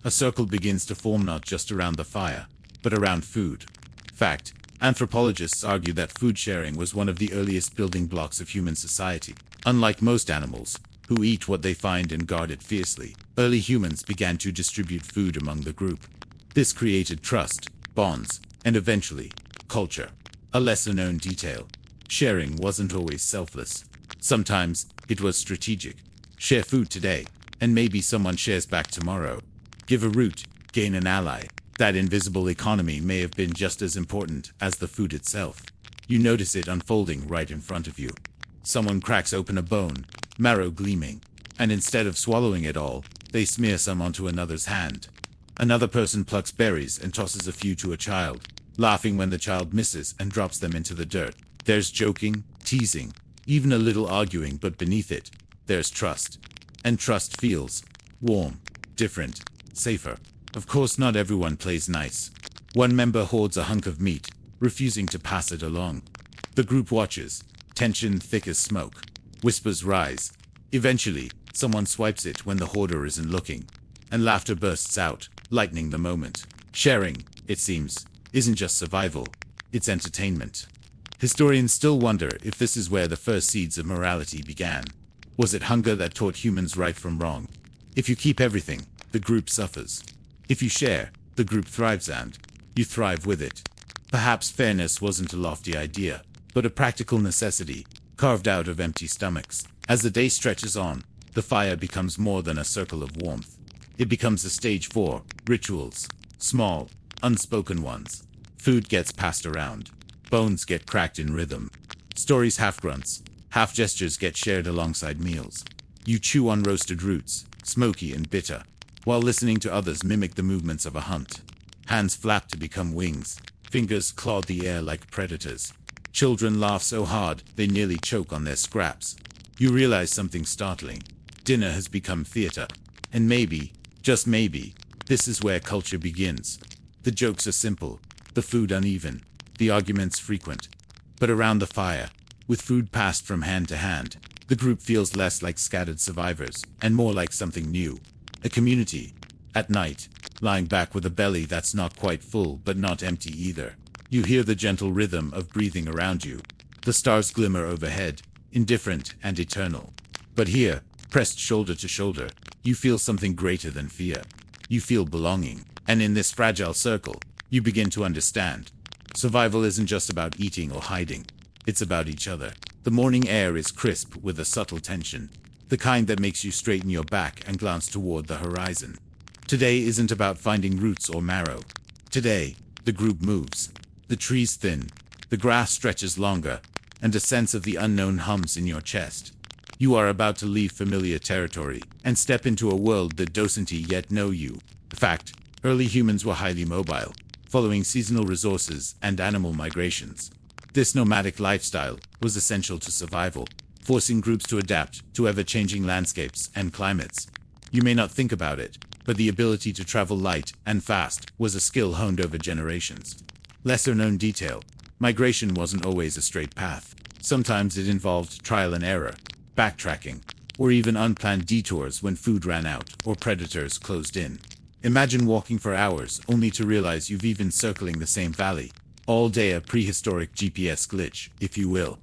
A circle begins to form not just around the fire, but around food. Fact, anthropologists argue that food sharing was one of the earliest building blocks of human society. Unlike most animals, who eat what they find and guard it fiercely, early humans began to distribute food among the group. This created trust, bonds, and eventually, culture. A lesser-known detail. Sharing wasn't always selfless. Sometimes, it was strategic. Share food today, and maybe someone shares back tomorrow. Give a root, gain an ally. That invisible economy may have been just as important as the food itself. You notice it unfolding right in front of you. Someone cracks open a bone, marrow gleaming, and instead of swallowing it all, they smear some onto another's hand. Another person plucks berries and tosses a few to a child, laughing when the child misses and drops them into the dirt. There's joking, teasing, even a little arguing, but beneath it, there's trust. And trust feels warm, different, safer. Of course, not everyone plays nice. One member hoards a hunk of meat, refusing to pass it along. The group watches, tension thick as smoke. Whispers rise. Eventually, someone swipes it when the hoarder isn't looking, and laughter bursts out, lightening the moment. Sharing, it seems, isn't just survival, it's entertainment. Historians still wonder if this is where the first seeds of morality began. Was it hunger that taught humans right from wrong? If you keep everything, the group suffers. If you share, the group thrives, and you thrive with it. Perhaps fairness wasn't a lofty idea, but a practical necessity, carved out of empty stomachs. As the day stretches on, the fire becomes more than a circle of warmth. It becomes a stage for rituals, small, unspoken ones. Food gets passed around. Bones get cracked in rhythm. Stories, half grunts, half gestures get shared alongside meals. You chew on roasted roots, smoky and bitter, while listening to others mimic the movements of a hunt. Hands flap to become wings. Fingers claw the air like predators. Children laugh so hard they nearly choke on their scraps. You realize something startling. Dinner has become theater. And maybe, just maybe, this is where culture begins. The jokes are simple, the food uneven, the arguments frequent. But around the fire, with food passed from hand to hand, the group feels less like scattered survivors and more like something new. A community. At night, lying back with a belly that's not quite full but not empty either. You hear the gentle rhythm of breathing around you. The stars glimmer overhead, indifferent and eternal. But here, pressed shoulder to shoulder, you feel something greater than fear. You feel belonging. And in this fragile circle, you begin to understand. Survival isn't just about eating or hiding. It's about each other. The morning air is crisp with a subtle tension, the kind that makes you straighten your back and glance toward the horizon. Today isn't about finding roots or marrow. Today, the group moves. The trees thin, the grass stretches longer, and a sense of the unknown hums in your chest. You are about to leave familiar territory and step into a world that doesn't yet know you. In fact, early humans were highly mobile, following seasonal resources and animal migrations. This nomadic lifestyle was essential to survival, forcing groups to adapt to ever-changing landscapes and climates. You may not think about it, but the ability to travel light and fast was a skill honed over generations. Lesser-known detail: migration wasn't always a straight path. Sometimes it involved trial and error, backtracking, or even unplanned detours when food ran out or predators closed in. Imagine walking for hours only to realize you've even circling the same valley. All day a prehistoric GPS glitch, if you will.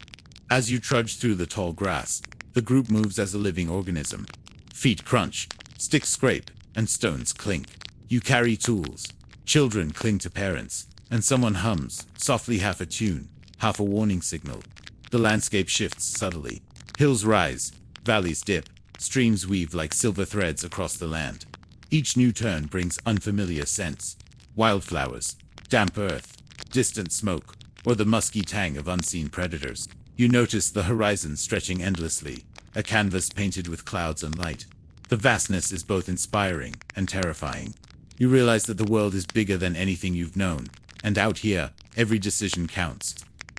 As you trudge through the tall grass, the group moves as a living organism. Feet crunch, sticks scrape, and stones clink. You carry tools. Children cling to parents, and someone hums, softly, half a tune, half a warning signal. The landscape shifts subtly. Hills rise, valleys dip, streams weave like silver threads across the land. Each new turn brings unfamiliar scents: wildflowers, damp earth, distant smoke, or the musky tang of unseen predators. You notice the horizon stretching endlessly, a canvas painted with clouds and light. The vastness is both inspiring and terrifying. You realize that the world is bigger than anything you've known, and out here, every decision counts.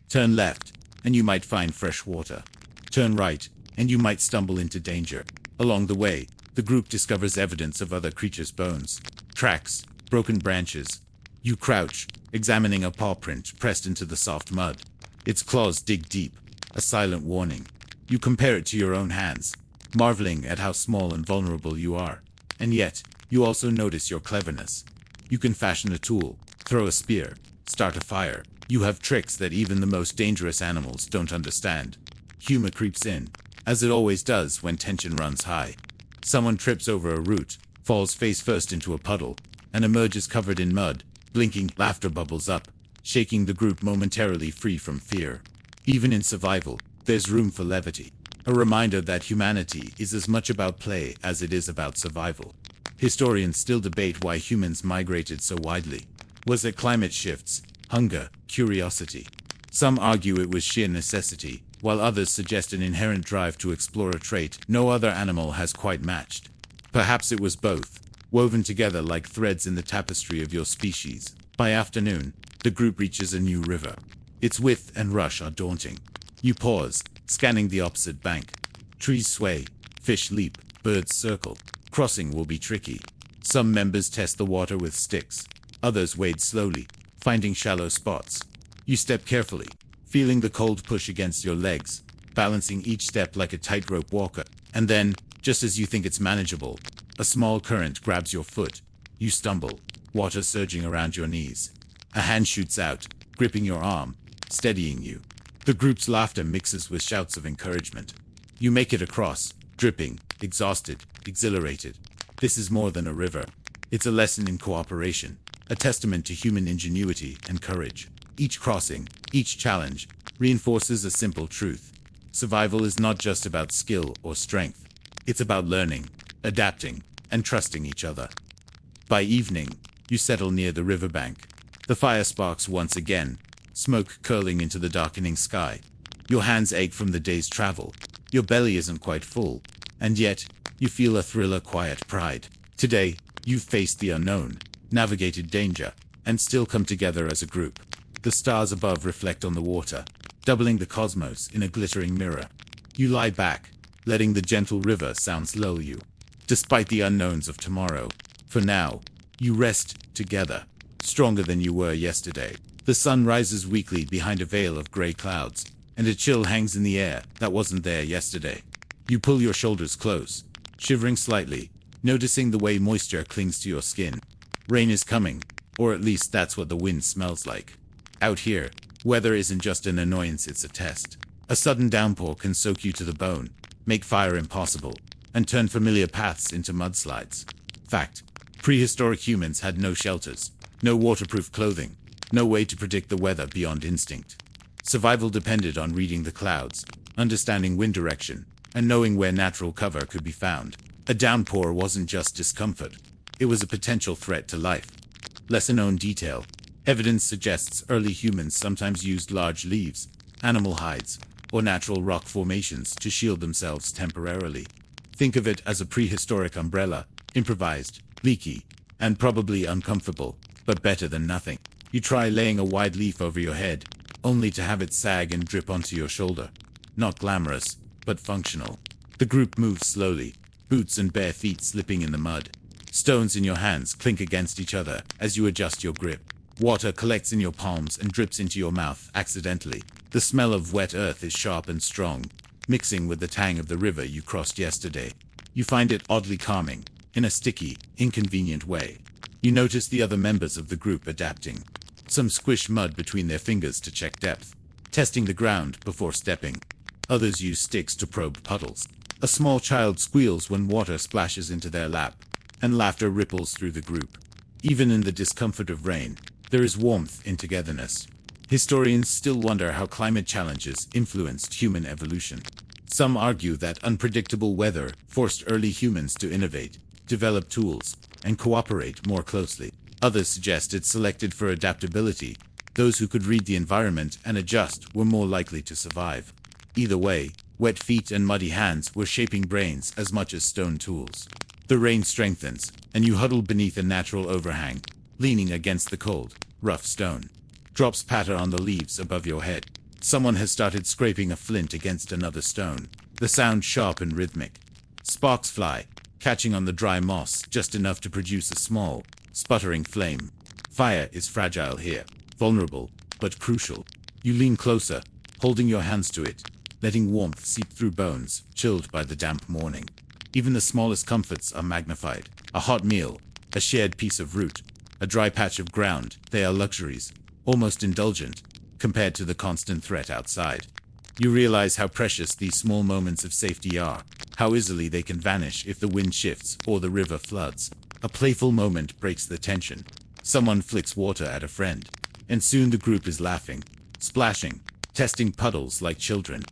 Turn left, and you might find fresh water. Turn right, and you might stumble into danger. Along the way, the group discovers evidence of other creatures' bones, tracks, broken branches. You crouch, examining a paw print pressed into the soft mud. Its claws dig deep, a silent warning. You compare it to your own hands, marveling at how small and vulnerable you are. And yet, you also notice your cleverness. You can fashion a tool, throw a spear, start a fire. You have tricks that even the most dangerous animals don't understand. Humor creeps in, as it always does when tension runs high. Someone trips over a root, falls face first into a puddle, and emerges covered in mud. Blinking laughter bubbles up, shaking the group momentarily free from fear. Even in survival, there's room for levity. A reminder that humanity is as much about play as it is about survival. Historians still debate why humans migrated so widely. Was it climate shifts, hunger, curiosity? Some argue it was sheer necessity, while others suggest an inherent drive to explore, a trait no other animal has quite matched. Perhaps it was both, woven together like threads in the tapestry of your species. By afternoon, the group reaches a new river. Its width and rush are daunting. You pause, scanning the opposite bank. Trees sway, fish leap, birds circle. Crossing will be tricky. Some members test the water with sticks. Others wade slowly, finding shallow spots. You step carefully, feeling the cold push against your legs, balancing each step like a tightrope walker. And then, just as you think it's manageable, a small current grabs your foot. You stumble, water surging around your knees. A hand shoots out, gripping your arm, steadying you. The group's laughter mixes with shouts of encouragement. You make it across, dripping, exhausted, exhilarated. This is more than a river. It's a lesson in cooperation, a testament to human ingenuity and courage. Each crossing, each challenge, reinforces a simple truth. Survival is not just about skill or strength. It's about learning, adapting, and trusting each other. By evening, you settle near the riverbank. The fire sparks once again, smoke curling into the darkening sky. Your hands ache from the day's travel. Your belly isn't quite full, and yet, you feel a thrill of quiet pride. Today, you've faced the unknown, navigated danger, and still come together as a group. The stars above reflect on the water, doubling the cosmos in a glittering mirror. You lie back, letting the gentle river sounds lull you. Despite the unknowns of tomorrow, for now, you rest together, stronger than you were yesterday. The sun rises weakly behind a veil of gray clouds, and a chill hangs in the air that wasn't there yesterday. You pull your shoulders close, shivering slightly, noticing the way moisture clings to your skin. Rain is coming, or at least that's what the wind smells like. Out here, weather isn't just an annoyance, it's a test. A sudden downpour can soak you to the bone, make fire impossible, and turn familiar paths into mudslides. Fact: prehistoric humans had no shelters, no waterproof clothing, no way to predict the weather beyond instinct. Survival depended on reading the clouds, understanding wind direction, and knowing where natural cover could be found. A downpour wasn't just discomfort, it was a potential threat to life. Lesser-known detail: evidence suggests early humans sometimes used large leaves, animal hides, or natural rock formations to shield themselves temporarily. Think of it as a prehistoric umbrella, improvised, leaky, and probably uncomfortable, but better than nothing. You try laying a wide leaf over your head, only to have it sag and drip onto your shoulder. Not glamorous, but functional. The group moves slowly, boots and bare feet slipping in the mud. Stones in your hands clink against each other as you adjust your grip. Water collects in your palms and drips into your mouth accidentally. The smell of wet earth is sharp and strong, mixing with the tang of the river you crossed yesterday. You find it oddly calming, in a sticky, inconvenient way. You notice the other members of the group adapting. Some squish mud between their fingers to check depth, testing the ground before stepping. Others use sticks to probe puddles. A small child squeals when water splashes into their lap, and laughter ripples through the group. Even in the discomfort of rain, there is warmth in togetherness. Historians still wonder how climate challenges influenced human evolution. Some argue that unpredictable weather forced early humans to innovate, develop tools, and cooperate more closely. Others suggest it selected for adaptability. Those who could read the environment and adjust were more likely to survive. Either way, wet feet and muddy hands were shaping brains as much as stone tools. The rain strengthens, and you huddle beneath a natural overhang, leaning against the cold, rough stone. Drops patter on the leaves above your head. Someone has started scraping a flint against another stone. The sound sharp and rhythmic. Sparks fly, catching on the dry moss just enough to produce a small, sputtering flame. Fire is fragile here, vulnerable, but crucial. You lean closer, holding your hands to it, letting warmth seep through bones, chilled by the damp morning. Even the smallest comforts are magnified. A hot meal, a shared piece of root, a dry patch of ground, they are luxuries, almost indulgent, compared to the constant threat outside. You realize how precious these small moments of safety are, how easily they can vanish if the wind shifts or the river floods. A playful moment breaks the tension. Someone flicks water at a friend, and soon the group is laughing, splashing, testing puddles like children.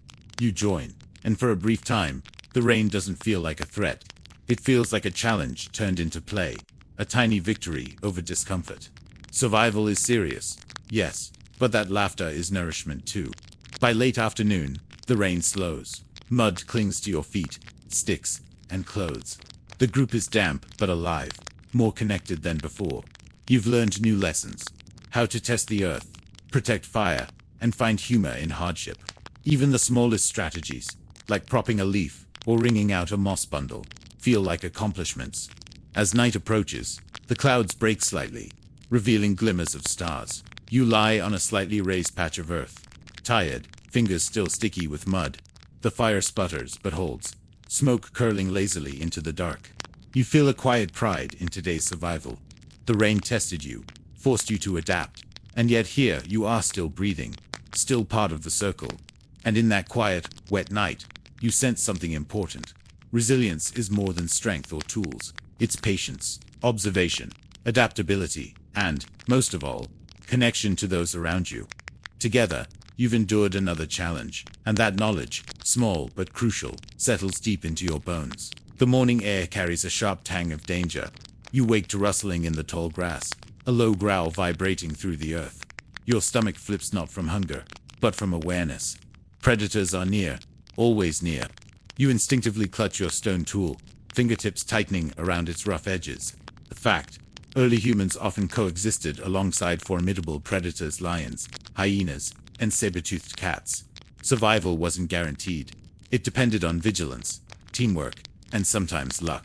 You join, and for a brief time, the rain doesn't feel like a threat. It feels like a challenge turned into play, a tiny victory over discomfort. Survival is serious, yes, but that laughter is nourishment too. By late afternoon, the rain slows. Mud clings to your feet, sticks, and clothes. The group is damp but alive, more connected than before. You've learned new lessons: how to test the earth, protect fire, and find humor in hardship. Even the smallest strategies, like propping a leaf or wringing out a moss bundle, feel like accomplishments. As night approaches, the clouds break slightly, revealing glimmers of stars. You lie on a slightly raised patch of earth, tired, fingers still sticky with mud. The fire sputters but holds, smoke curling lazily into the dark. You feel a quiet pride in today's survival. The rain tested you, forced you to adapt, and yet here you are still breathing, still part of the circle. And in that quiet, wet night, you sense something important. Resilience is more than strength or tools. It's patience, observation, adaptability, and, most of all, connection to those around you. Together, you've endured another challenge, and that knowledge, small but crucial, settles deep into your bones. The morning air carries a sharp tang of danger. You wake to rustling in the tall grass, a low growl vibrating through the earth. Your stomach flips not from hunger, but from awareness. Predators are near, always near. You instinctively clutch your stone tool, fingertips tightening around its rough edges. The fact Early humans often coexisted alongside formidable predators, lions, hyenas, and saber-toothed cats. Survival wasn't guaranteed. It depended on vigilance, teamwork, and sometimes luck.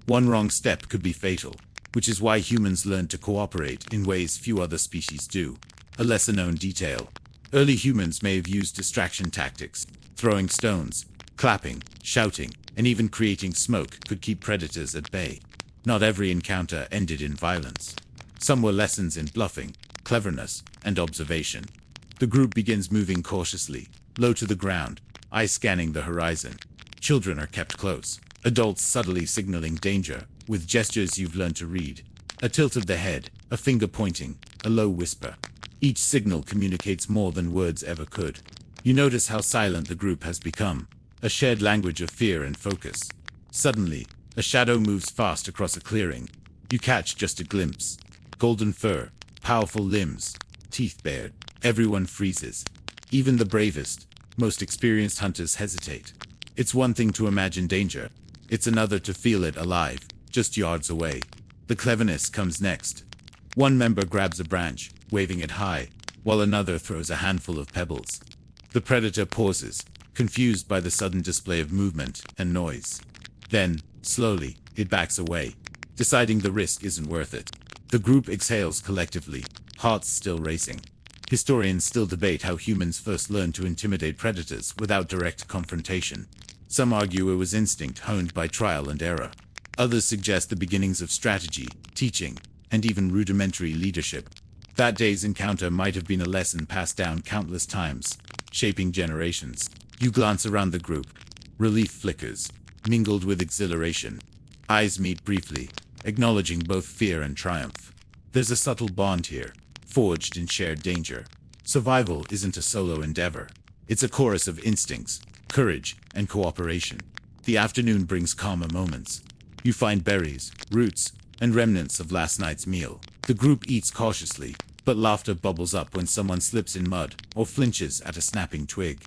One wrong step could be fatal, which is why humans learned to cooperate in ways few other species do. A lesser-known detail. Early humans may have used distraction tactics. Throwing stones, clapping, shouting, and even creating smoke could keep predators at bay. Not every encounter ended in violence. Some were lessons in bluffing, cleverness, and observation. The group begins moving cautiously, low to the ground, eyes scanning the horizon. Children are kept close, adults subtly signaling danger, with gestures you've learned to read. A tilt of the head, a finger pointing, a low whisper. Each signal communicates more than words ever could. You notice how silent the group has become, a shared language of fear and focus. Suddenly, a shadow moves fast across a clearing. You catch just a glimpse. Golden fur, powerful limbs, teeth bared. Everyone freezes. Even the bravest, most experienced hunters hesitate. It's one thing to imagine danger. It's another to feel it alive, just yards away. The cleverness comes next. One member grabs a branch, waving it high, while another throws a handful of pebbles. The predator pauses, confused by the sudden display of movement and noise. Then, slowly, it backs away, deciding the risk isn't worth it. The group exhales collectively, hearts still racing. Historians still debate how humans first learned to intimidate predators without direct confrontation. Some argue it was instinct honed by trial and error. Others suggest the beginnings of strategy, teaching, and even rudimentary leadership. That day's encounter might have been a lesson passed down countless times, shaping generations. You glance around the group. Relief flickers, mingled with exhilaration. Eyes meet briefly, acknowledging both fear and triumph. There's a subtle bond here, forged in shared danger. Survival isn't a solo endeavor. It's a chorus of instincts, courage, and cooperation. The afternoon brings calmer moments. You find berries, roots, and remnants of last night's meal. The group eats cautiously, but laughter bubbles up when someone slips in mud or flinches at a snapping twig.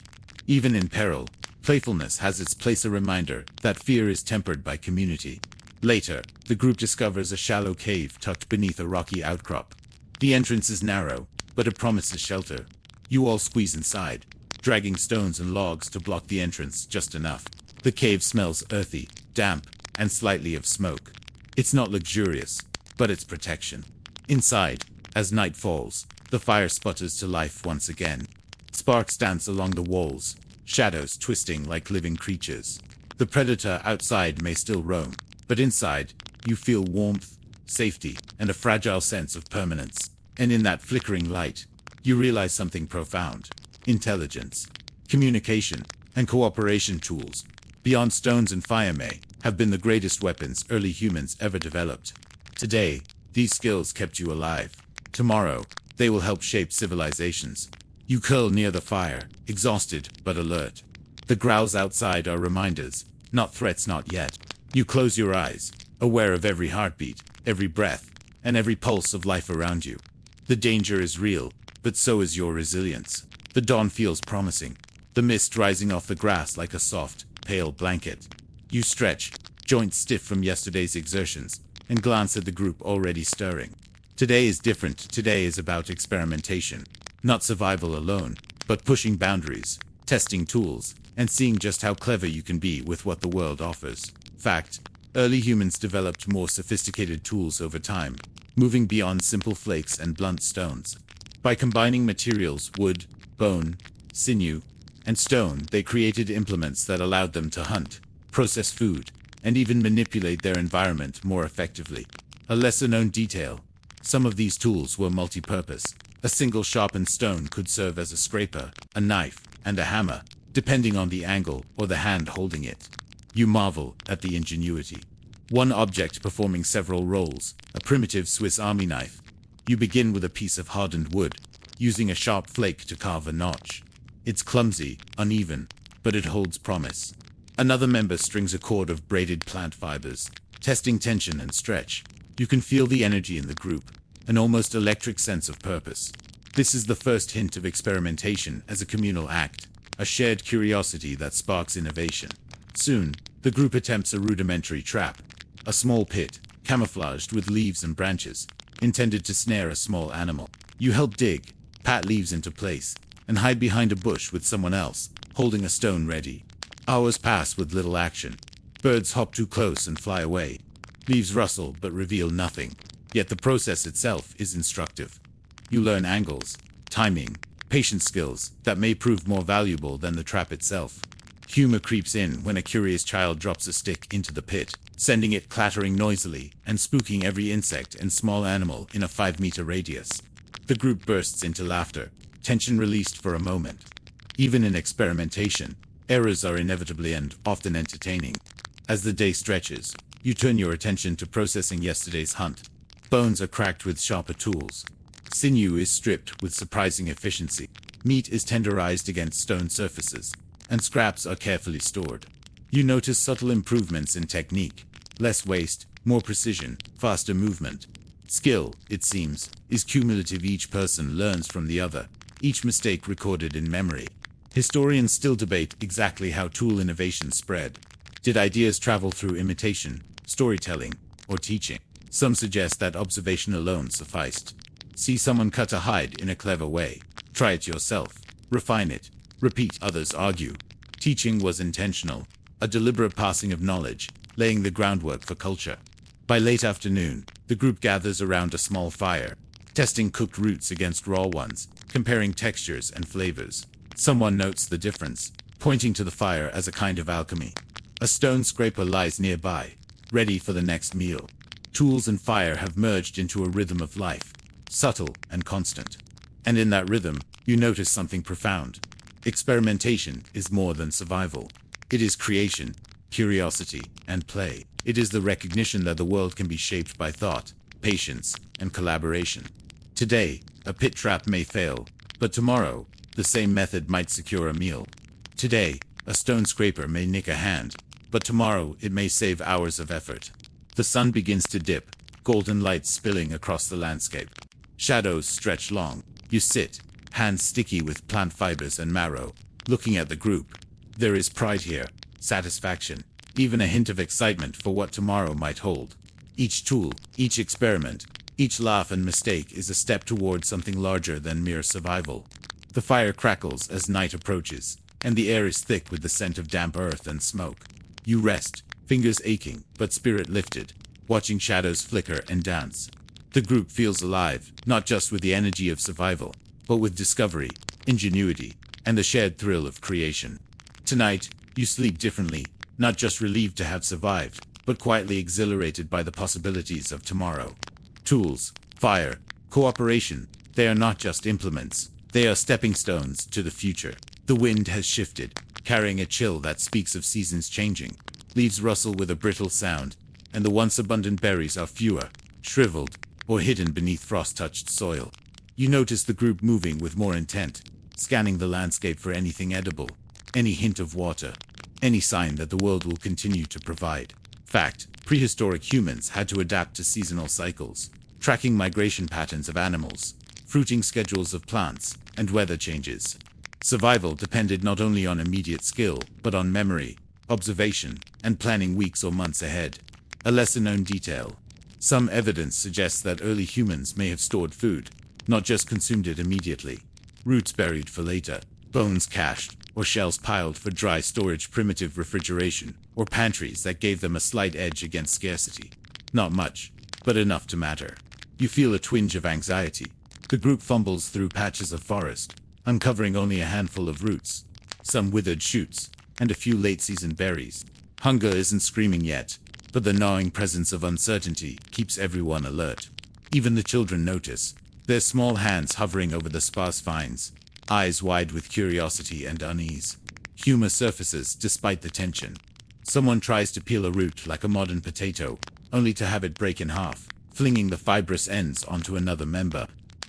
Even in peril, playfulness has its place, a reminder that fear is tempered by community. Later, the group discovers a shallow cave tucked beneath a rocky outcrop. The entrance is narrow, but it promises shelter. You all squeeze inside, dragging stones and logs to block the entrance just enough. The cave smells earthy, damp, and slightly of smoke. It's not luxurious, but it's protection. Inside, as night falls, the fire sputters to life once again. Sparks dance along the walls, shadows twisting like living creatures. The predator outside may still roam, but inside, you feel warmth, safety, and a fragile sense of permanence. And in that flickering light, you realize something profound. Intelligence, communication, and cooperation tools, beyond stones and fire may have been the greatest weapons early humans ever developed. Today, these skills kept you alive. Tomorrow, they will help shape civilizations. You curl near the fire, exhausted but alert. The growls outside are reminders, not threats, not yet. You close your eyes, aware of every heartbeat, every breath, and every pulse of life around you. The danger is real, but so is your resilience. The dawn feels promising, the mist rising off the grass like a soft, pale blanket. You stretch, joints stiff from yesterday's exertions, and glance at the group already stirring. Today is different. Today is about experimentation. Not survival alone, but pushing boundaries, testing tools, and seeing just how clever you can be with what the world offers. Fact, early humans developed more sophisticated tools over time, moving beyond simple flakes and blunt stones. By combining materials, wood, bone, sinew, and stone, they created implements that allowed them to hunt, process food, and even manipulate their environment more effectively. A lesser-known detail: some of these tools were multi-purpose. A single sharpened stone could serve as a scraper, a knife, and a hammer, depending on the angle or the hand holding it. You marvel at the ingenuity. One object performing several roles, a primitive Swiss Army knife. You begin with a piece of hardened wood, using a sharp flake to carve a notch. It's clumsy, uneven, but it holds promise. Another member strings a cord of braided plant fibers, testing tension and stretch. You can feel the energy in the group, an almost electric sense of purpose. This is the first hint of experimentation as a communal act, a shared curiosity that sparks innovation. Soon, the group attempts a rudimentary trap, a small pit, camouflaged with leaves and branches, intended to snare a small animal. You help dig, pat leaves into place, and hide behind a bush with someone else, holding a stone ready. Hours pass with little action. Birds hop too close and fly away. Leaves rustle but reveal nothing. Yet the process itself is instructive. You learn angles, timing, patience skills that may prove more valuable than the trap itself. Humor creeps in when a curious child drops a stick into the pit, sending it clattering noisily and spooking every insect and small animal in a 5-meter radius. The group bursts into laughter, tension released for a moment. Even in experimentation, errors are inevitably and often entertaining. As the day stretches, you turn your attention to processing yesterday's hunt. Bones are cracked with sharper tools. Sinew is stripped with surprising efficiency. Meat is tenderized against stone surfaces, and scraps are carefully stored. You notice subtle improvements in technique. Less waste, more precision, faster movement. Skill, it seems, is cumulative. Each person learns from the other, each mistake recorded in memory. Historians still debate exactly how tool innovation spread. Did ideas travel through imitation, storytelling, or teaching? Some suggest that observation alone sufficed. See someone cut a hide in a clever way. Try it yourself. Refine it. Repeat. Others argue. Teaching was intentional, a deliberate passing of knowledge, laying the groundwork for culture. By late afternoon, the group gathers around a small fire, testing cooked roots against raw ones, comparing textures and flavors. Someone notes the difference, pointing to the fire as a kind of alchemy. A stone scraper lies nearby, ready for the next meal. Tools and fire have merged into a rhythm of life, subtle and constant. And in that rhythm, you notice something profound. Experimentation is more than survival. It is creation, curiosity, and play. It is the recognition that the world can be shaped by thought, patience, and collaboration. Today, a pit trap may fail, but tomorrow, the same method might secure a meal. Today, a stone scraper may nick a hand, but tomorrow it may save hours of effort. The sun begins to dip, golden light spilling across the landscape. Shadows stretch long. You sit, hands sticky with plant fibers and marrow, looking at the group. There is pride here, satisfaction, even a hint of excitement for what tomorrow might hold. Each tool, each experiment, each laugh and mistake is a step toward something larger than mere survival. The fire crackles as night approaches, and the air is thick with the scent of damp earth and smoke. You rest, fingers aching, but spirit lifted, watching shadows flicker and dance. The group feels alive, not just with the energy of survival, but with discovery, ingenuity, and the shared thrill of creation. Tonight, you sleep differently, not just relieved to have survived, but quietly exhilarated by the possibilities of tomorrow. Tools, fire, cooperation, they are not just implements, they are stepping stones to the future. The wind has shifted, carrying a chill that speaks of seasons changing. Leaves rustle with a brittle sound, and the once abundant berries are fewer, shriveled, or hidden beneath frost-touched soil. You notice the group moving with more intent, scanning the landscape for anything edible, any hint of water, any sign that the world will continue to provide. Fact, prehistoric humans had to adapt to seasonal cycles, tracking migration patterns of animals, fruiting schedules of plants, and weather changes. Survival depended not only on immediate skill, but on memory, observation, and planning weeks or months ahead. A lesser-known detail. Some evidence suggests that early humans may have stored food, not just consumed it immediately. Roots buried for later, bones cached, or shells piled for dry storage. Primitive refrigeration, or pantries that gave them a slight edge against scarcity. Not much, but enough to matter. You feel a twinge of anxiety. The group fumbles through patches of forest, uncovering only a handful of roots, some withered shoots, and a few late-season berries. Hunger isn't screaming yet, but the gnawing presence of uncertainty keeps everyone alert. Even the children notice, their small hands hovering over the sparse vines, eyes wide with curiosity and unease. Humor surfaces despite the tension. Someone tries to peel a root like a modern potato, only to have it break in half, flinging the fibrous ends onto another member.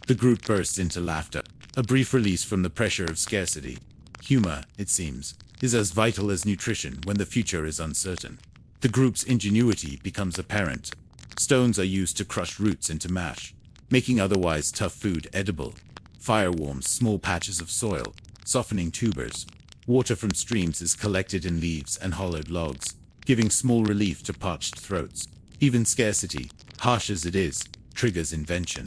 The group bursts into laughter, a brief release from the pressure of scarcity. Humor, it seems, is as vital as nutrition when the future is uncertain. The group's ingenuity becomes apparent. Stones are used to crush roots into mash, making otherwise tough food edible. Fire warms small patches of soil, softening tubers. Water from streams is collected in leaves and hollowed logs, giving small relief to parched throats. Even scarcity, harsh as it is, triggers invention.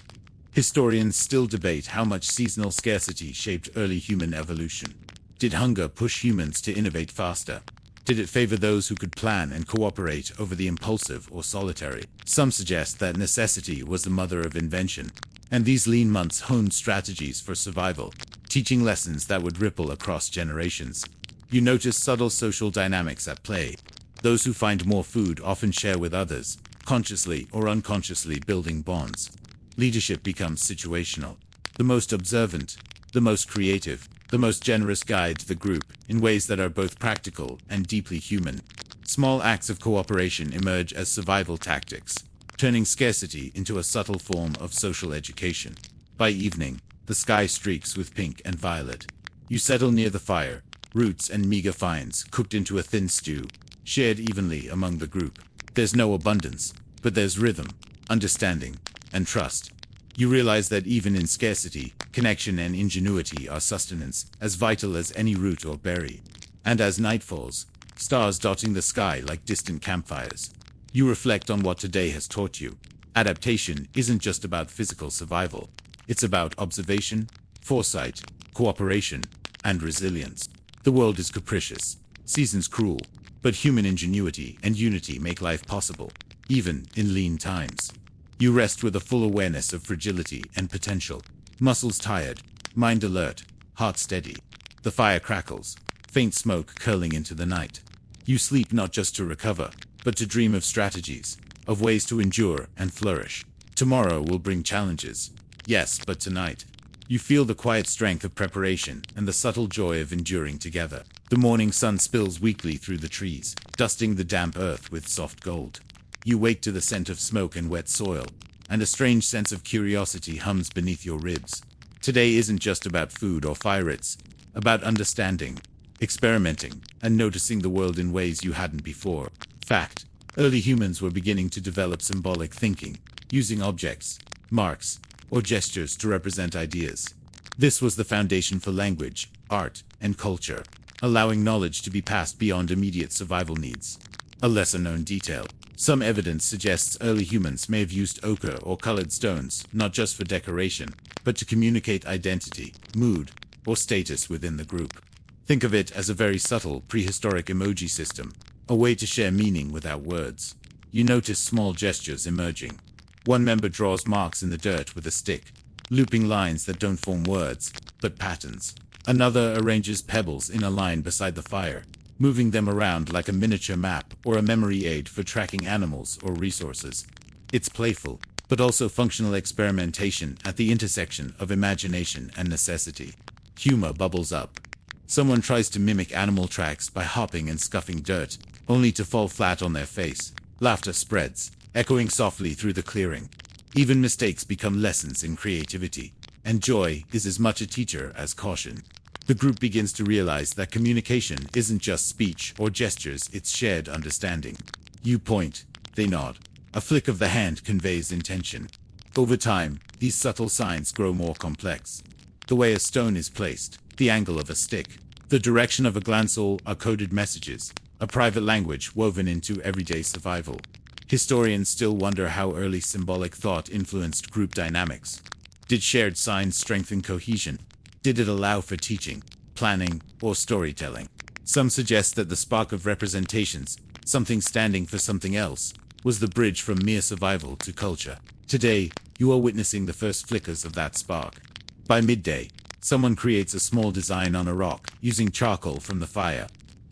Historians still debate how much seasonal scarcity shaped early human evolution. Did hunger push humans to innovate faster? Did it favor those who could plan and cooperate over the impulsive or solitary? Some suggest that necessity was the mother of invention, and these lean months honed strategies for survival, teaching lessons that would ripple across generations. You notice subtle social dynamics at play. Those who find more food often share with others, consciously or unconsciously building bonds. Leadership becomes situational. The most observant, the most creative, the most generous guide the group in ways that are both practical and deeply human. Small acts of cooperation emerge as survival tactics, turning scarcity into a subtle form of social education. By evening, the sky streaks with pink and violet. You settle near the fire, roots and meager finds cooked into a thin stew, shared evenly among the group. There's no abundance, but there's rhythm, understanding, and trust. You realize that even in scarcity, connection and ingenuity are sustenance, as vital as any root or berry. And as night falls, stars dotting the sky like distant campfires, you reflect on what today has taught you. Adaptation isn't just about physical survival. It's about observation, foresight, cooperation, and resilience. The world is capricious, seasons cruel, but human ingenuity and unity make life possible, even in lean times. You rest with a full awareness of fragility and potential. Muscles tired, mind alert, heart steady. The fire crackles, faint smoke curling into the night. You sleep not just to recover, but to dream of strategies, of ways to endure and flourish. Tomorrow will bring challenges. Yes, but tonight, you feel the quiet strength of preparation and the subtle joy of enduring together. The morning sun spills weakly through the trees, dusting the damp earth with soft gold. You wake to the scent of smoke and wet soil, and a strange sense of curiosity hums beneath your ribs. Today isn't just about food or fire, it's about understanding, experimenting, and noticing the world in ways you hadn't before. Fact: early humans were beginning to develop symbolic thinking, using objects, marks, or gestures to represent ideas. This was the foundation for language, art, and culture, allowing knowledge to be passed beyond immediate survival needs. A lesser-known detail: some evidence suggests early humans may have used ochre or colored stones, not just for decoration, but to communicate identity, mood, or status within the group. Think of it as a very subtle prehistoric emoji system, a way to share meaning without words. You notice small gestures emerging. One member draws marks in the dirt with a stick, looping lines that don't form words, but patterns. Another arranges pebbles in a line beside the fire, moving them around like a miniature map or a memory aid for tracking animals or resources. It's playful, but also functional experimentation at the intersection of imagination and necessity. Humor bubbles up. Someone tries to mimic animal tracks by hopping and scuffing dirt, only to fall flat on their face. Laughter spreads, echoing softly through the clearing. Even mistakes become lessons in creativity, and joy is as much a teacher as caution. The group begins to realize that communication isn't just speech or gestures, it's shared understanding. You point, they nod. A flick of the hand conveys intention. Over time, these subtle signs grow more complex. The way a stone is placed, the angle of a stick, the direction of a glance, all are coded messages, a private language woven into everyday survival. Historians still wonder how early symbolic thought influenced group dynamics. Did shared signs strengthen cohesion? Did it allow for teaching, planning, or storytelling? Some suggest that the spark of representations, something standing for something else, was the bridge from mere survival to culture. Today, you are witnessing the first flickers of that spark. By midday, someone creates a small design on a rock, using charcoal from the fire.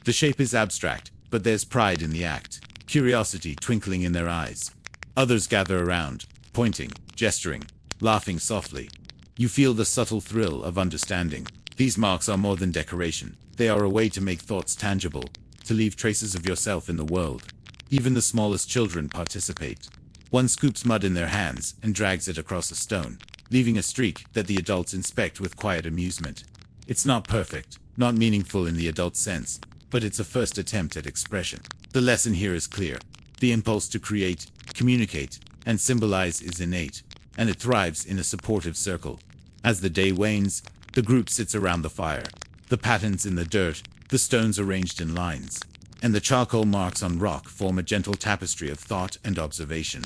The shape is abstract, but there's pride in the act, curiosity twinkling in their eyes. Others gather around, pointing, gesturing, laughing softly. You feel the subtle thrill of understanding. These marks are more than decoration. They are a way to make thoughts tangible, to leave traces of yourself in the world. Even the smallest children participate. One scoops mud in their hands and drags it across a stone, leaving a streak that the adults inspect with quiet amusement. It's not perfect, not meaningful in the adult sense, but it's a first attempt at expression. The lesson here is clear. The impulse to create, communicate, and symbolize is innate, and it thrives in a supportive circle. As the day wanes, the group sits around the fire. The patterns in the dirt, the stones arranged in lines. and the charcoal marks on rock form a gentle tapestry of thought and observation.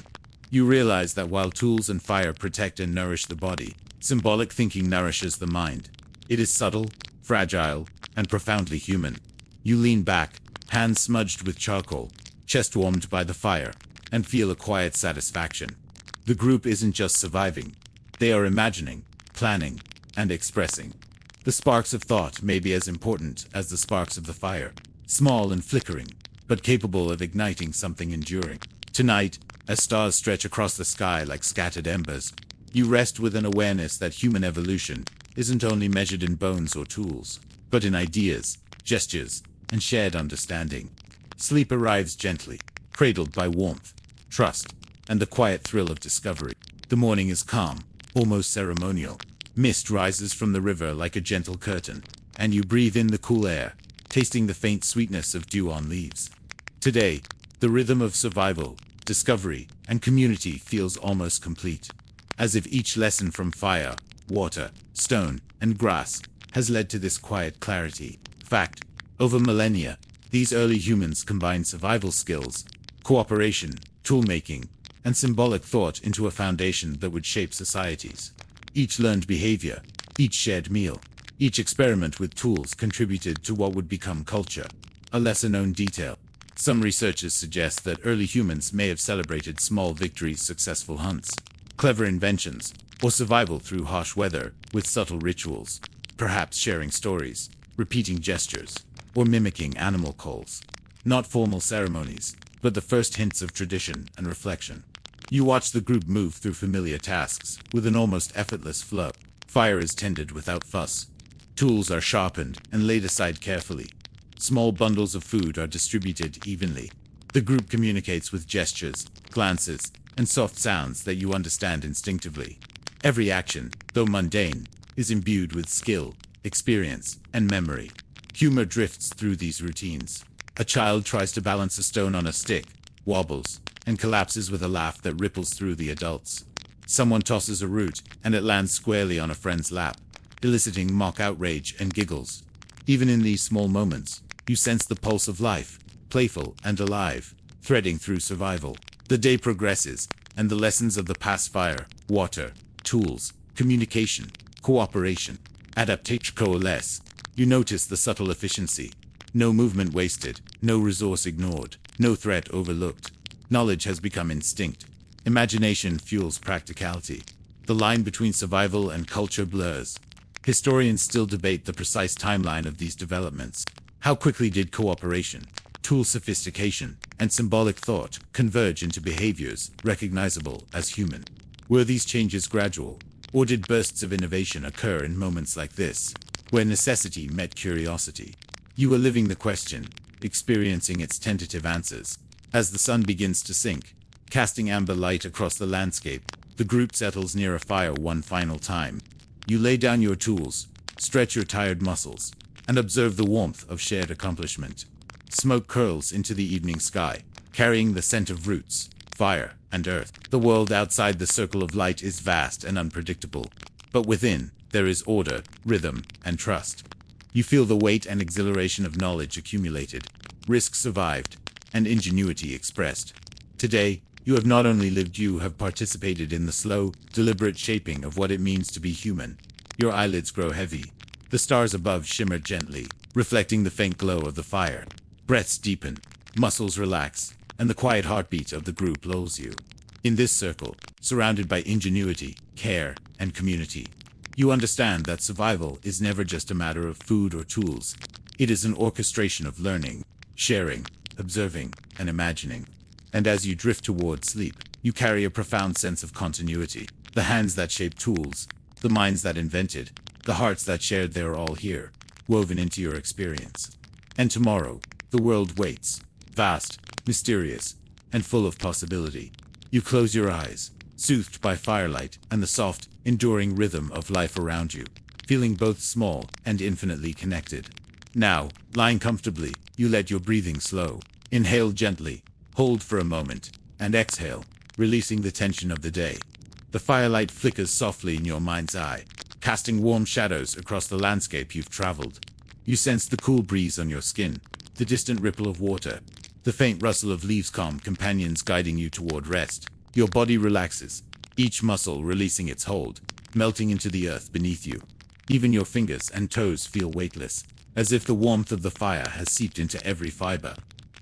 You realize that while tools and fire protect and nourish the body, symbolic thinking nourishes the mind. It is subtle, fragile, and profoundly human. You lean back, hands smudged with charcoal, chest warmed by the fire, and feel a quiet satisfaction. The group isn't just surviving. They are imagining, planning, and expressing. The sparks of thought may be as important as the sparks of the fire, small and flickering, but capable of igniting something enduring. Tonight, as stars stretch across the sky like scattered embers, you rest with an awareness that human evolution isn't only measured in bones or tools, but in ideas, gestures, and shared understanding. Sleep arrives gently, cradled by warmth, trust, and the quiet thrill of discovery. The morning is calm, almost ceremonial. Mist rises from the river like a gentle curtain, and you breathe in the cool air, tasting the faint sweetness of dew on leaves. Today, the rhythm of survival, discovery, and community feels almost complete, as if each lesson from fire, water, stone, and grass has led to this quiet clarity. Fact, over millennia, these early humans combined survival skills, cooperation, tool-making, and symbolic thought into a foundation that would shape societies. Each learned behavior, each shared meal, each experiment with tools contributed to what would become culture. A lesser-known detail. Some researchers suggest that early humans may have celebrated small victories, successful hunts, clever inventions, or survival through harsh weather with subtle rituals, perhaps sharing stories, repeating gestures, or mimicking animal calls. Not formal ceremonies, but the first hints of tradition and reflection. You watch the group move through familiar tasks with an almost effortless flow. Fire is tended without fuss. Tools are sharpened and laid aside carefully. Small bundles of food are distributed evenly. The group communicates with gestures, glances, and soft sounds that you understand instinctively. Every action, though mundane, is imbued with skill, experience, and memory. Humor drifts through these routines. A child tries to balance a stone on a stick, wobbles, and collapses with a laugh that ripples through the adults. Someone tosses a root, and it lands squarely on a friend's lap, eliciting mock outrage and giggles. Even in these small moments, you sense the pulse of life, playful and alive, threading through survival. The day progresses, and the lessons of the past fire, water, tools, communication, cooperation, adaptation coalesce. You notice the subtle efficiency. No movement wasted, no resource ignored, no threat overlooked. Knowledge has become instinct. Imagination fuels practicality. The line between survival and culture blurs. Historians still debate the precise timeline of these developments. How quickly did cooperation, tool sophistication, and symbolic thought converge into behaviors recognizable as human? Were these changes gradual, or did bursts of innovation occur in moments like this, where necessity met curiosity? You are living the question, experiencing its tentative answers. As the sun begins to sink, casting amber light across the landscape, the group settles near a fire one final time. You lay down your tools, stretch your tired muscles, and observe the warmth of shared accomplishment. Smoke curls into the evening sky, carrying the scent of roots, fire, and earth. The world outside the circle of light is vast and unpredictable, but within, there is order, rhythm, and trust. You feel the weight and exhilaration of knowledge accumulated, risk survived, and ingenuity expressed. Today, you have not only lived, you have participated in the slow, deliberate shaping of what it means to be human. Your eyelids grow heavy. The stars above shimmer gently, reflecting the faint glow of the fire. Breaths deepen, muscles relax, and the quiet heartbeat of the group lulls you. In this circle, surrounded by ingenuity, care, and community, you understand that survival is never just a matter of food or tools. It is an orchestration of learning, sharing, observing, and imagining. And as you drift toward sleep, you carry a profound sense of continuity. The hands that shaped tools, the minds that invented, the hearts that shared, they are all here, woven into your experience. And tomorrow, the world waits, vast, mysterious, and full of possibility. You close your eyes, soothed by firelight and the soft, enduring rhythm of life around you, feeling both small and infinitely connected. Now, lying comfortably, you let your breathing slow. Inhale gently, hold for a moment, and exhale, releasing the tension of the day. The firelight flickers softly in your mind's eye, casting warm shadows across the landscape you've traveled. You sense the cool breeze on your skin, the distant ripple of water, the faint rustle of leaves, calm companions guiding you toward rest. Your body relaxes, each muscle releasing its hold, melting into the earth beneath you. Even your fingers and toes feel weightless, as if the warmth of the fire has seeped into every fiber.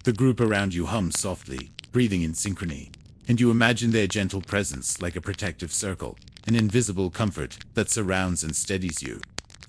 The group around you hums softly, breathing in synchrony, and you imagine their gentle presence like a protective circle, an invisible comfort that surrounds and steadies you.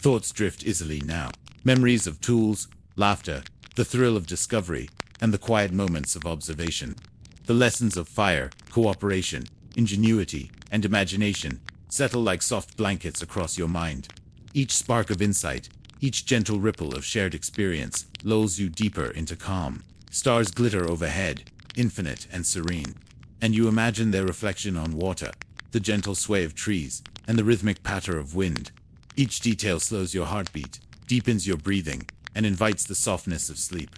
Thoughts drift easily now. Memories of tools, laughter, the thrill of discovery, and the quiet moments of observation. The lessons of fire, cooperation, ingenuity, and imagination settle like soft blankets across your mind. Each spark of insight, each gentle ripple of shared experience lulls you deeper into calm. Stars glitter overhead, infinite and serene, and you imagine their reflection on water, the gentle sway of trees, and the rhythmic patter of wind. Each detail slows your heartbeat, deepens your breathing, and invites the softness of sleep.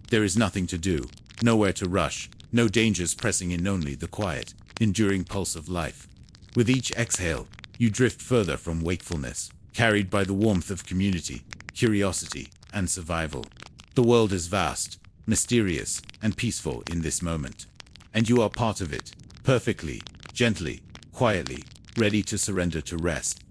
There is nothing to do, nowhere to rush, no dangers pressing in, only the quiet, enduring pulse of life. With each exhale, you drift further from wakefulness, carried by the warmth of community, curiosity, and survival. The world is vast, mysterious, and peaceful in this moment. And you are part of it, perfectly, gently, quietly, ready to surrender to rest.